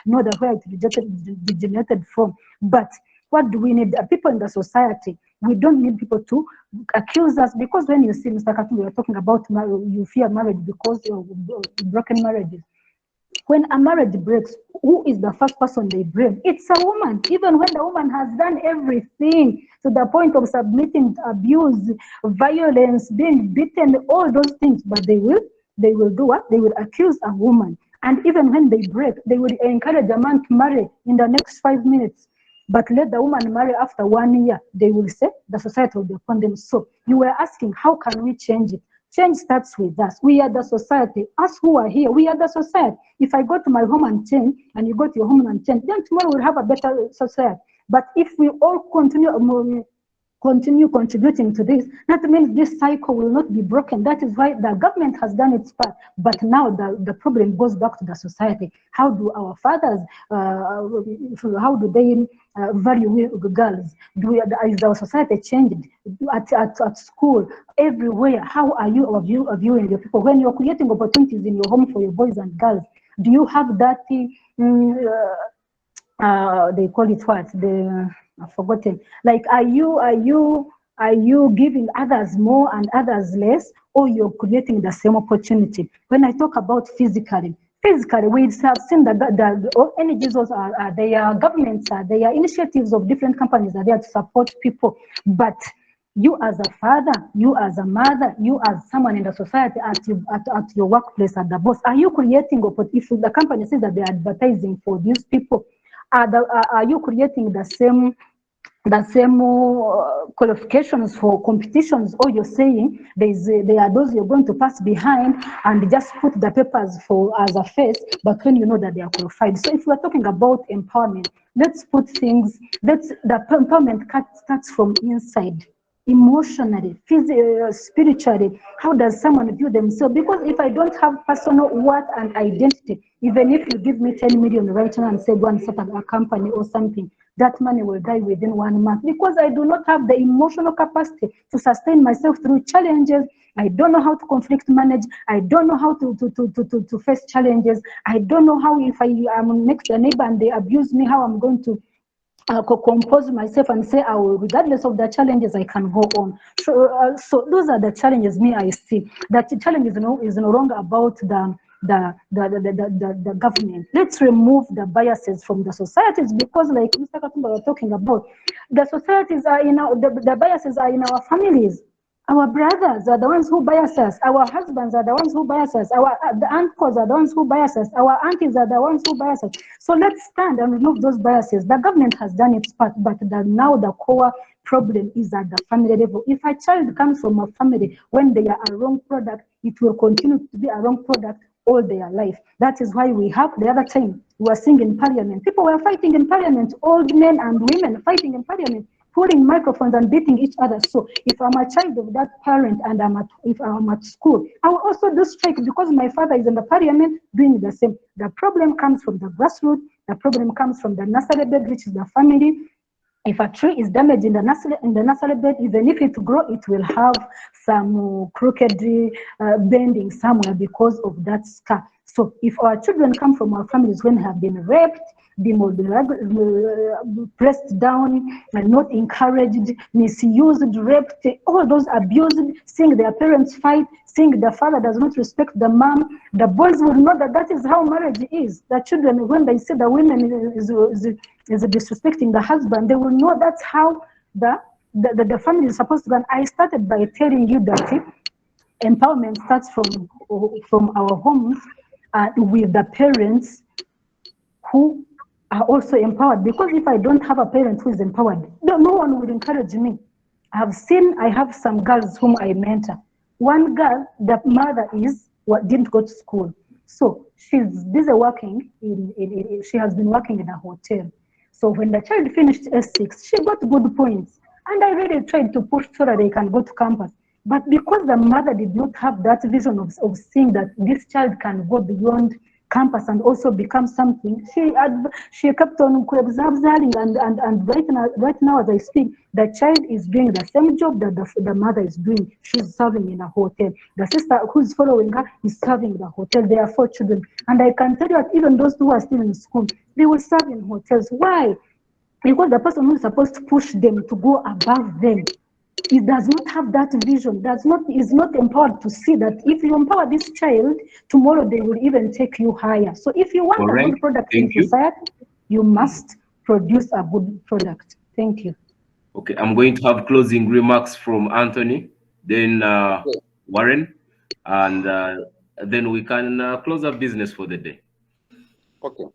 know where it degenerated from. But what do we need? People in the society, we don't need people to accuse us, because when you see Mr. Katumba, you're talking about you fear marriage because of broken marriages. When a marriage breaks, who is the first person they blame? It's a woman, even when the woman has done everything to the point of submitting to abuse, violence, being beaten, all those things. But they will do what? They will accuse a woman. And even when they break, they will encourage a man to marry in the next 5 minutes. But let the woman marry after 1 year, they will say the society will be upon them. So you were asking, how can we change it? Change starts with us. We are the society. Us who are here, we are the society. If I go to my home and change, and you go to your home and change, then tomorrow we'll have a better society. But if we all continue contributing to this, that means this cycle will not be broken. That is why the government has done its part. But now the problem goes back to the society. How do our fathers, how do they value girls? Is our society changed? At school, everywhere, how are you viewing your people? When you're creating opportunities in your home for your boys and girls, do you have that, they call it what? I've forgotten. Like, are you giving others more and others less, or you're creating the same opportunity? When I talk about physically, we have seen that the NGOs are there, governments are there, initiatives of different companies are there to support people. But you as a father, you as a mother, you as someone in the society, at your workplace, at the boss, are you creating, if the company says that they're advertising for these people, are you creating the same qualifications for competitions, or you're saying there are those you're going to pass behind and just put the papers as a face, but when you know that they are qualified? So if we're talking about empowerment, let's put things, the empowerment starts from inside. Emotionally, physically, spiritually, how does someone view themselves? Because if I don't have personal worth and identity, even if you give me 10 million right now and say go and set up a company or something, that money will die within 1 month, because I do not have the emotional capacity to sustain myself through challenges. I don't know how to conflict manage. I don't know how to face challenges. I don't know how, if I am next to a neighbor and they abuse me, how I'm going to compose myself and say, regardless of the challenges, I can go on. So those are the challenges I see. That the challenge is no longer about the government. Let's remove the biases from the societies, because like Mr. Katumba was talking about, the societies are in our, the biases are in our families. Our brothers are the ones who bias us. Our husbands are the ones who bias us. Our the uncles are the ones who bias us. Our aunties are the ones who bias us. So let's stand and remove those biases. The government has done its part, but now the core problem is at the family level. If a child comes from a family when they are a wrong product, it will continue to be a wrong product all their life. That is why we have the other time we were seeing in parliament. People were fighting in parliament, old men and women fighting in parliament, pulling microphones and beating each other. So if I'm a child of that parent and if I'm at school, I will also do strike because my father is in the parliament doing the same. The problem comes from the grassroots. The problem comes from the nursery bed, which is the family. If a tree is damaged in the nursery bed, even if it grows, it will have some crooked bending somewhere because of that scar. So if our children come from our families when have been raped, pressed down, and not encouraged, misused, raped, all those abused, seeing their parents fight, seeing the father does not respect the mom, the boys will know that that is how marriage is. The children, when they see the women is disrespecting the husband, they will know that's how the family is supposed to go. And I started by telling you that empowerment starts from our homes with the parents who are also empowered. Because if I don't have a parent who is empowered, no one will encourage me. I have some girls whom I mentor. One girl, the mother didn't go to school. So she's busy working, she has been working in a hotel. So when the child finished S6, she got good points. And I really tried to push so that they can go to campus. But because the mother did not have that vision of seeing that this child can go beyond campus and also become something, she kept on observing, and right now as I speak, the child is doing the same job that the mother is doing. She's serving in a hotel. The sister who is following her is serving in the hotel. There are 4 children. And I can tell you that even those who are still in school, they will serve in hotels. Why? Because the person who is supposed to push them to go above them, he does not have that vision, is not empowered to see that if you empower this child, tomorrow they will even take you higher. So if you want a good product in society, you must produce a good product. Thank you. Okay, I'm going to have closing remarks from Anthony, then Warren, and then we can close our business for the day. Okay.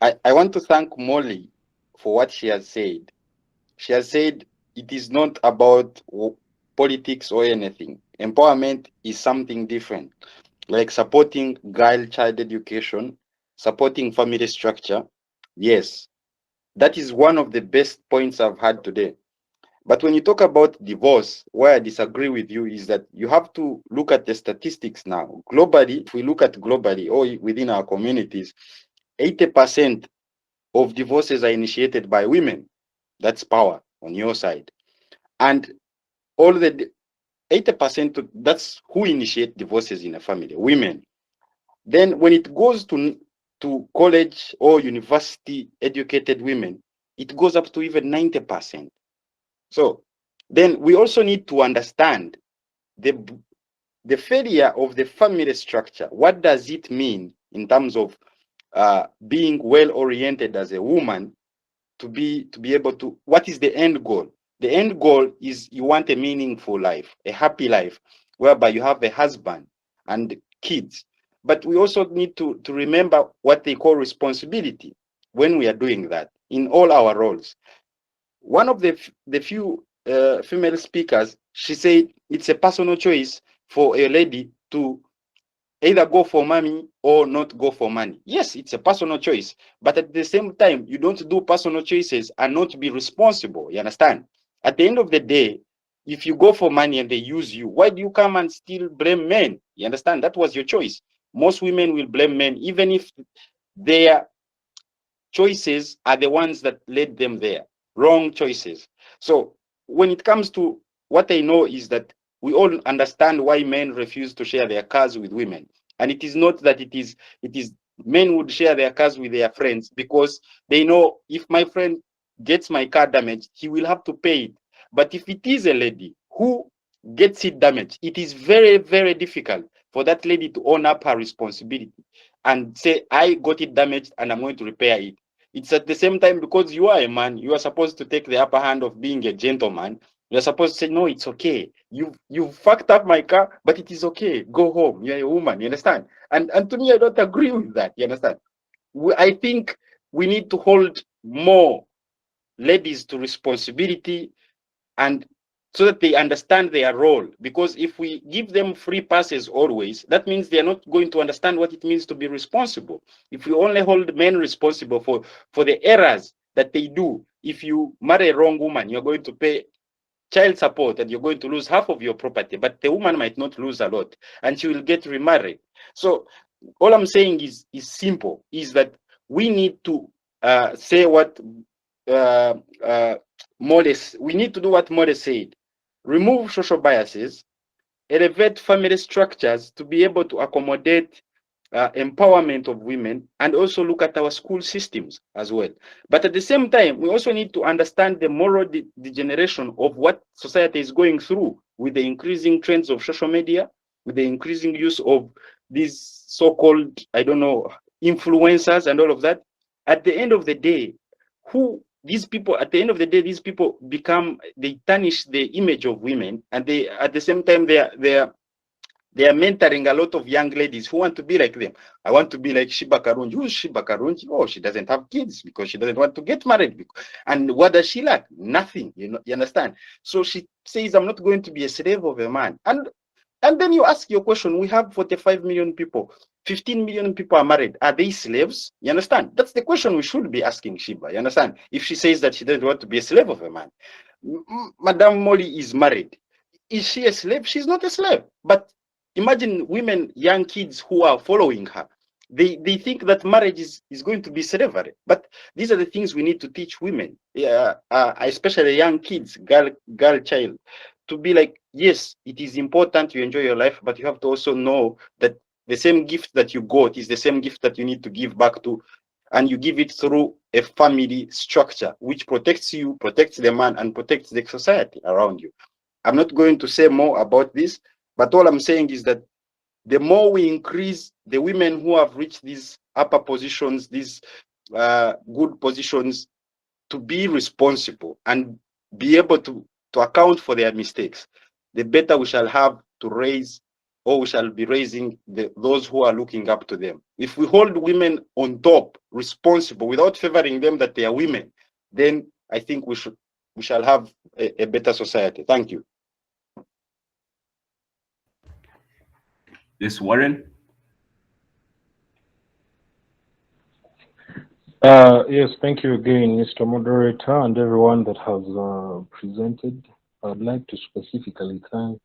I want to thank Molly for what she has said. She has said it is not about politics or anything. Empowerment is something different, like supporting child education, supporting family structure. Yes, that is one of the best points I've had today. But when you talk about divorce, where I disagree with you is that you have to look at the statistics now. Globally, if we look at globally or within our communities, 80% of divorces are initiated by women. That's power on your side. And all the 80%, that's who initiate divorces in a family, women. Then when it goes to college or university educated women, it goes up to even 90%. So then we also need to understand the failure of the family structure. What does it mean in terms of being well oriented as a woman to be able to, what is the end goal? The end goal is you want a meaningful life, a happy life, whereby you have a husband and kids. But we also need to remember what they call responsibility when we are doing that in all our roles. One of the few female speakers, she said it's a personal choice for a lady to either go for money or not go for money. Yes, it's a personal choice, but at the same time, you don't do personal choices and not be responsible. You understand? At the end of the day, if you go for money and they use you, why do you come and still blame men? You understand? That was your choice. Most women will blame men, even if their choices are the ones that led them there. Wrong choices. So when it comes to what I know is that we all understand why men refuse to share their cars with women. And it is not that it is men would share their cars with their friends because they know if my friend gets my car damaged, he will have to pay it. But if it is a lady who gets it damaged, it is very, very difficult for that lady to own up her responsibility and say, I got it damaged and I'm going to repair it. It's at the same time, because you are a man, you are supposed to take the upper hand of being a gentleman. You're supposed to say, no, it's okay. You fucked up my car, but it is okay. Go home. You're a woman. You understand? And to me, I don't agree with that. You understand? I think we need to hold more ladies to responsibility, and so that they understand their role. Because if we give them free passes always, that means they are not going to understand what it means to be responsible. If we only hold men responsible for the errors that they do, if you marry a wrong woman, you're going to pay child support and you're going to lose half of your property, but the woman might not lose a lot and she will get remarried. So all I'm saying is simple, is that we need to say what we need to do what Mode said. Remove social biases, elevate family structures to be able to accommodate empowerment of women, and also look at our school systems as well. But at the same time, we also need to understand the moral degeneration of what society is going through with the increasing trends of social media, with the increasing use of these so-called, I don't know, influencers and all of that. At the end of the day, these people become, they tarnish the image of women, and they, at the same time, they are mentoring a lot of young ladies who want to be like them. I want to be like Shiba Karunji. Who's Shiba Karunji? Oh, she doesn't have kids because she doesn't want to get married. And what does she lack? Nothing. You understand? So she says, I'm not going to be a slave of a man. And then you ask your question, we have 45 million people. 15 million people are married. Are they slaves? You understand? That's the question we should be asking Shiba. You understand? If she says that she doesn't want to be a slave of a man. Madame Molly is married. Is she a slave? She's not a slave. But imagine women, young kids who are following her. They think that marriage is going to be slavery. But these are the things we need to teach women, especially young kids, girl child, to be like, yes, it is important to enjoy your life, but you have to also know that the same gift that you got is the same gift that you need to give back to, and you give it through a family structure, which protects you, protects the man, and protects the society around you. I'm not going to say more about this, but all I'm saying is that the more we increase the women who have reached these upper positions, these good positions, to be responsible and be able to account for their mistakes, the better we shall have to raise, or we shall be raising those who are looking up to them. If we hold women on top, responsible, without favoring them that they are women, then I think we shall have a better society. Thank you. Yes, Warren. Yes, thank you again, Mr. Moderator, and everyone that has presented. I'd like to specifically thank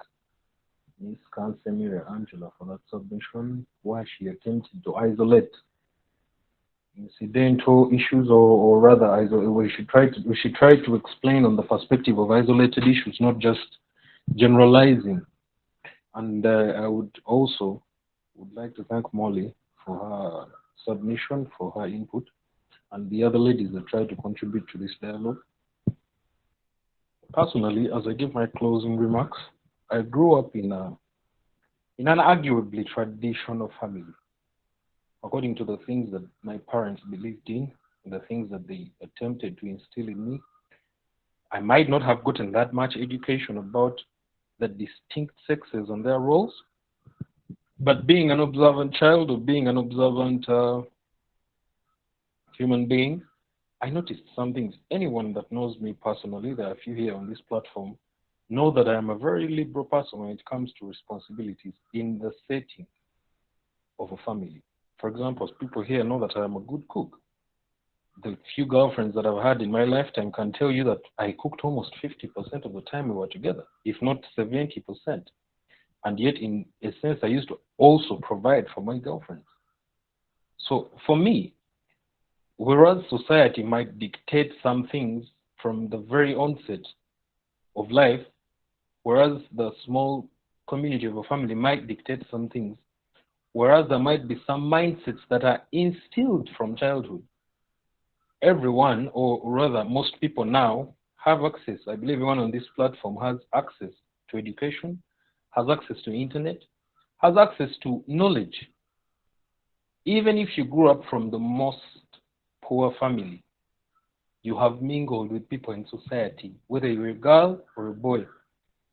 Ms. Kansemire Angela for that submission, where she attempted to isolate incidental issues, or rather, we should try to explain on the perspective of isolated issues, not just generalizing. And I would like to thank Molly for her submission, for her input, and the other ladies that tried to contribute to this dialogue. Personally, as I give my closing remarks, I grew up in an arguably traditional family, according to the things that my parents believed in, the things that they attempted to instill in me. I might not have gotten that much education about the distinct sexes and their roles, but being an observant child, or being an observant human being, I noticed some things. Anyone that knows me personally, there are a few here on this platform, know that I am a very liberal person when it comes to responsibilities in the setting of a family. For example, people here know that I am a good cook. The few girlfriends that I've had in my lifetime can tell you that I cooked almost 50% of the time we were together, if not 70%. And yet, in a sense, I used to also provide for my girlfriends. So for me, whereas society might dictate some things from the very onset of life, whereas the small community of a family might dictate some things, whereas there might be some mindsets that are instilled from childhood, everyone, or rather most people now, have access. I believe everyone on this platform has access to education, has access to internet, has access to knowledge. Even if you grew up from the most poor family, you have mingled with people in society, whether you're a girl or a boy.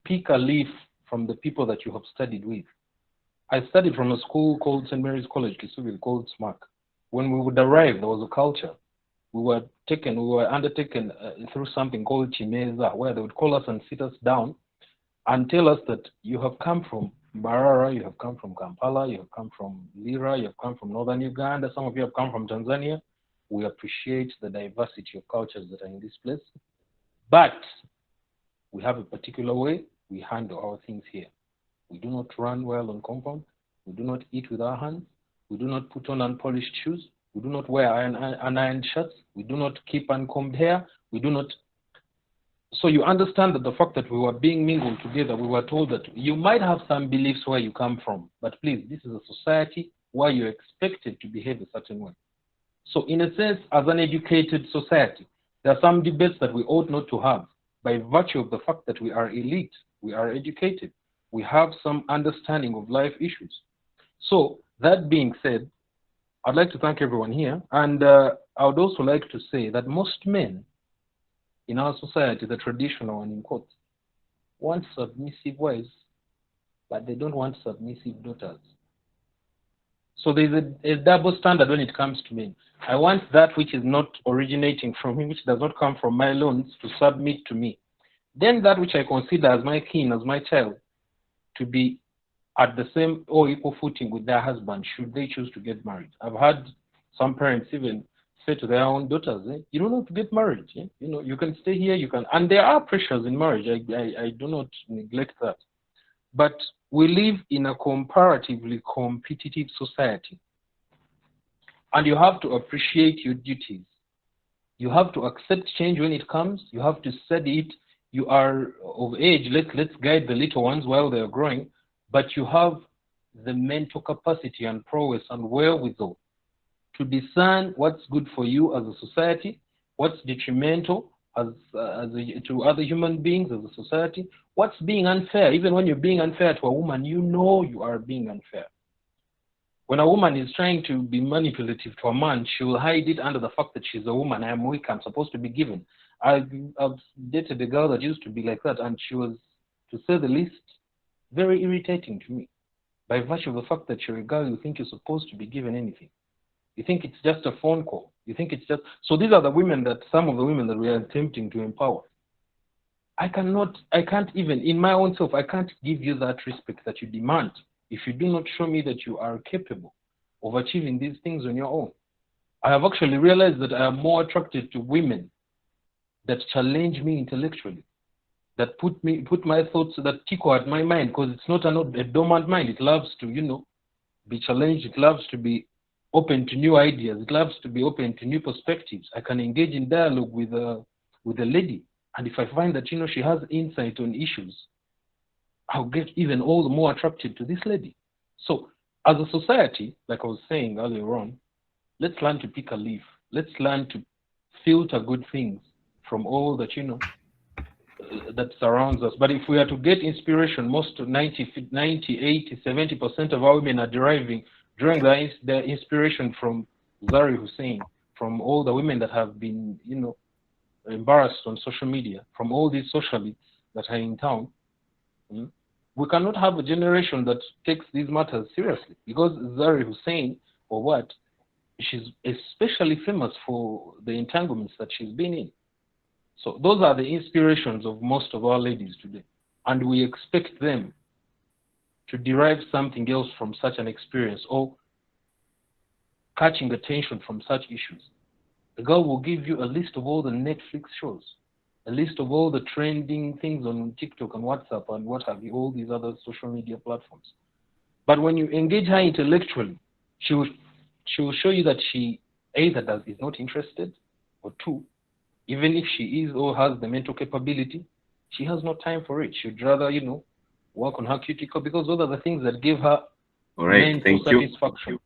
Pick a leaf from the people that you have studied with. I studied from a school called St. Mary's College, Kiswahili, called SMAC. When we would arrive, there was a culture. We were undertaken through something called Chimeza, where they would call us and sit us down and tell us that you have come from Mbarara, you have come from Kampala, you have come from Lira, you have come from northern Uganda, some of you have come from Tanzania. We appreciate the diversity of cultures that are in this place, but we have a particular way we handle our things here. We do not run well on compound. We do not eat with our hands. We do not put on unpolished shoes. We do not wear unironed shirts. We do not keep uncombed hair. We do not. So you understand that the fact that we were being mingled together, we were told that you might have some beliefs where you come from, but please, this is a society where you're expected to behave a certain way. So in a sense, as an educated society, there are some debates that we ought not to have by virtue of the fact that we are elite, we are educated, we have some understanding of life issues. So that being said, I'd like to thank everyone here. And I would also like to say that most men in our society, the traditional and in quotes, want submissive wives, but they don't want submissive daughters. So there's a double standard when it comes to men. I want that which is not originating from me, which does not come from my loins, to submit to me. Then that which I consider as my kin, as my child, to be at the same or equal footing with their husband, should they choose to get married. I've had some parents even say to their own daughters, you don't have to get married. You know, you can stay here, you can. And there are pressures in marriage. I do not neglect that. But we live in a comparatively competitive society. And you have to appreciate your duties. You have to accept change when it comes. You have to study it. You are of age. Let's guide the little ones while they're growing. But you have the mental capacity and prowess and wherewithal to discern what's good for you as a society, what's detrimental to other human beings as a society, what's being unfair. Even when you're being unfair to a woman, you know you are being unfair. When a woman is trying to be manipulative to a man, she will hide it under the fact that she's a woman. I am weak, I'm supposed to be given. I've dated a girl that used to be like that, and she was, to say the least, very irritating to me. By virtue of the fact that you're a girl, you think you're supposed to be given anything. You think it's just a phone call. You think it's just... So these are the women that, some of the women that we are attempting to empower. I can't even, in my own self, I can't give you that respect that you demand if you do not show me that you are capable of achieving these things on your own. I have actually realized that I am more attracted to women that challenge me intellectually, that put my thoughts, that tickle at my mind, because it's not a dormant mind. It loves to, be challenged. It loves to be open to new ideas. It loves to be open to new perspectives. I can engage in dialogue with a lady, and if I find that she has insight on issues, I'll get even all the more attracted to this lady. So as a society, like I was saying earlier on, let's learn to pick a leaf. Let's learn to filter good things from all that that surrounds us. But if we are to get inspiration, most 90, 80, 70% of our women are drawing their inspiration from Zari Hussein, from all the women that have been, embarrassed on social media, from all these socialites that are in town. We cannot have a generation that takes these matters seriously, because Zari Hussein, or what, she's especially famous for the entanglements that she's been in. So those are the inspirations of most of our ladies today. And we expect them to derive something else from such an experience, or catching attention from such issues. The girl will give you a list of all the Netflix shows, a list of all the trending things on TikTok and WhatsApp and what have you, all these other social media platforms. But when you engage her intellectually, she will show you that she either is not interested, or two, even if she is or has the mental capability, she has no time for it. She'd rather, work on her cuticle, because those are the things that give her mental satisfaction.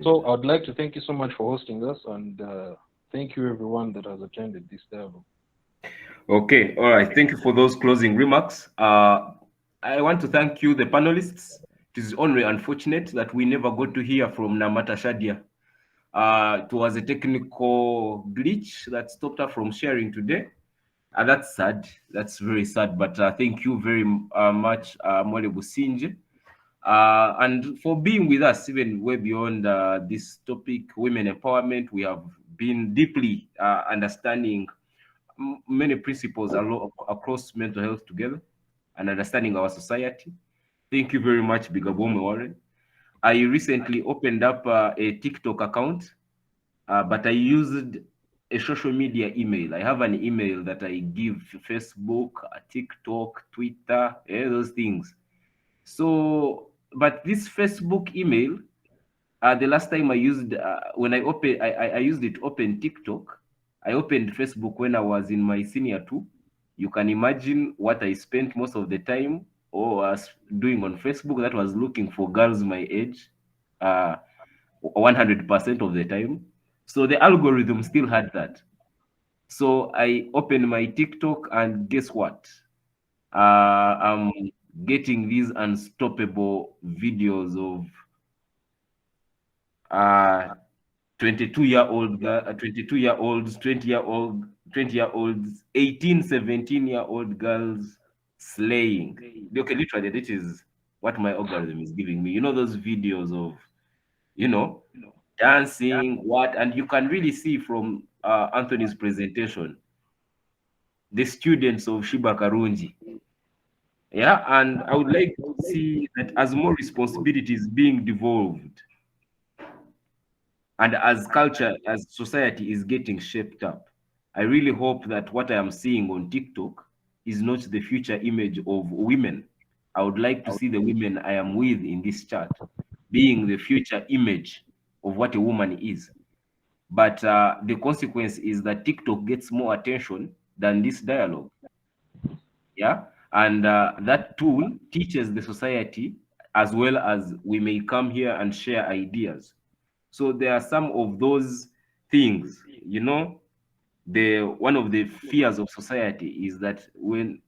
So I'd like to thank you so much for hosting us, and thank you everyone that has attended this dialogue. Okay, all right. Thank you for those closing remarks. I want to thank you, the panelists. It is only unfortunate that we never got to hear from Namata Shadia. It was a technical glitch that stopped her from sharing today. That's sad. That's very sad. But thank you very much, Mwale Businje, and for being with us even way beyond this topic, women empowerment. We have been deeply understanding many principles across mental health together and understanding our society. Thank you very much, Bigabome Warren. I recently opened up a TikTok account, but I used a social media email. I have an email that I give Facebook, TikTok, Twitter, those things. So, but this Facebook email, the last time I used, when I used it to open TikTok. I opened Facebook when I was in my senior 2. You can imagine what I spent most of the time or was doing on Facebook. That was looking for girls my age, 100% of the time. So the algorithm still had that. So I opened my TikTok and guess what? I'm getting these unstoppable videos of 22-year-old 22-year-olds, 20-year-olds, 18, 17-year-old girls slaying. Okay, literally, this is what my algorithm is giving me. You know, those videos of, dancing, and you can really see from Anthony's presentation, the students of Shiba Karunji. Yeah, and I would like to see that as more responsibilities being devolved, and as culture, as society is getting shaped up, I really hope that what I am seeing on TikTok is not the future image of women. I would like to see the women I am with in this chat being the future image of what a woman is. But the consequence is that TikTok gets more attention than this dialogue. Yeah. And that tool teaches the society as well as we may come here and share ideas. So there are some of those things, one of the fears of society is that when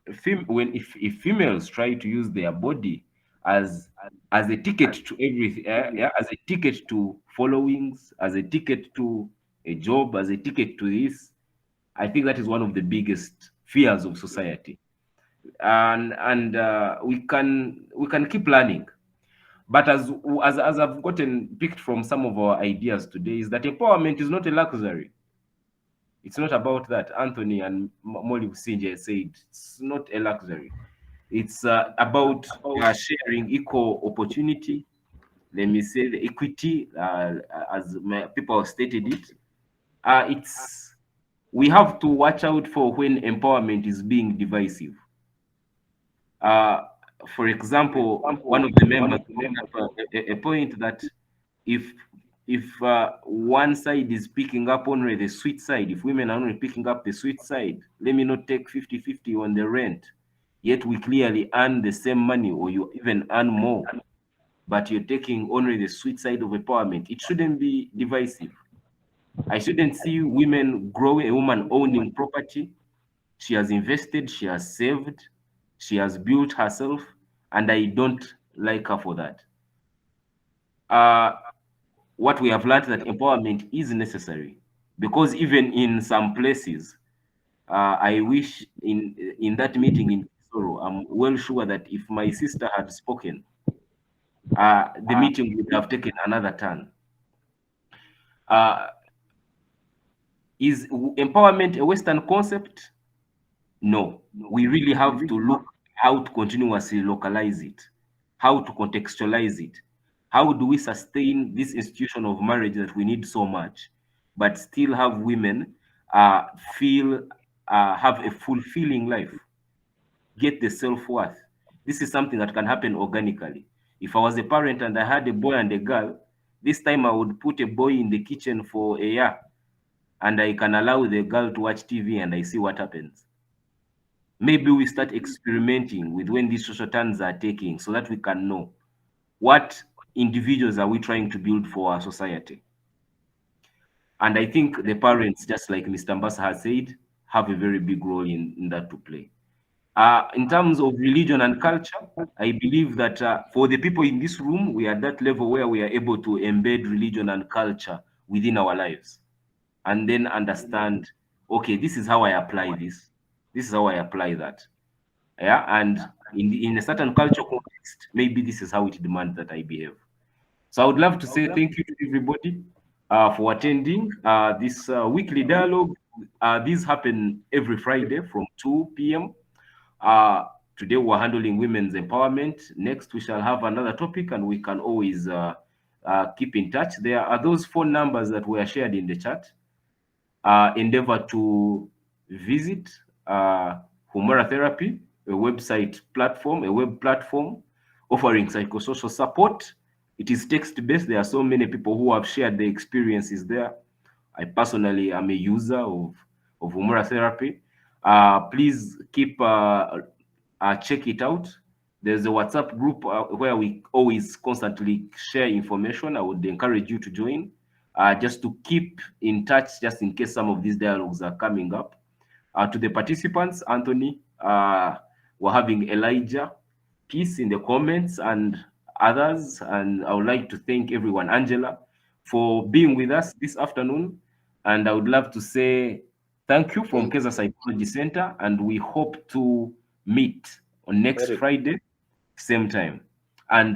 if females try to use their body as a ticket to everything, as a ticket to followings, as a ticket to a job, as a ticket to this, I think that is one of the biggest fears of society. And we can keep learning. But as I've gotten picked from some of our ideas today, is that empowerment is not a luxury. It's not about that. Anthony and Molly Businje said it's not a luxury. It's about sharing equal opportunity. Let me say the equity, as people have stated it. We have to watch out for when empowerment is being divisive. For example, one of the members brought up a point that if one side is picking up only the sweet side, if women are only picking up the sweet side, let me not take 50-50 on the rent, yet we clearly earn the same money or you even earn more, but you're taking only the sweet side of empowerment. It shouldn't be divisive. I shouldn't see women growing, a woman owning property. She has invested, she has saved, she has built herself, and I don't like her for that. What we have learned that empowerment is necessary, because even in some places, I wish in that meeting in Kisoro, I'm well sure that if my sister had spoken, the meeting would have taken another turn. Is empowerment a Western concept? No. We really have to look how to continuously localize it, how to contextualize it. How do we sustain this institution of marriage that we need so much, but still have women have a fulfilling life, get the self-worth? This is something that can happen organically. If I was a parent and I had a boy and a girl, this time I would put a boy in the kitchen for a year, and I can allow the girl to watch TV and I see what happens. Maybe we start experimenting with when these social turns are taking so that we can know what individuals are we trying to build for our society. And I think the parents, just like Mr. Mbasa has said, have a very big role in that to play. In terms of religion and culture, I believe that for the people in this room, we are at that level where we are able to embed religion and culture within our lives and then understand, okay, this is how I apply this. This is how I apply that. Yeah, and in a certain culture context, maybe this is how it demands that I behave. So I would love to say thank you to everybody for attending this weekly dialogue. These happen every Friday from 2 p.m. Today we're handling women's empowerment. Next we shall have another topic, and we can always keep in touch. There are those phone numbers that were shared in the chat. Endeavor to visit Humora Therapy, a website platform, a web platform offering psychosocial support. It is text-based. There are so many people who have shared their experiences there. I personally am a user of Humora Therapy. Please keep check it out. There's a WhatsApp group where we always constantly share information. I would encourage you to join just to keep in touch, just in case some of these dialogues are coming up. To the participants, Anthony, we're having Elijah, Peace in the comments, and others. And I would like to thank everyone, Angela, for being with us this afternoon. And I would love to say thank you from Keza Psychology Center, and we hope to meet on next Friday, same time. And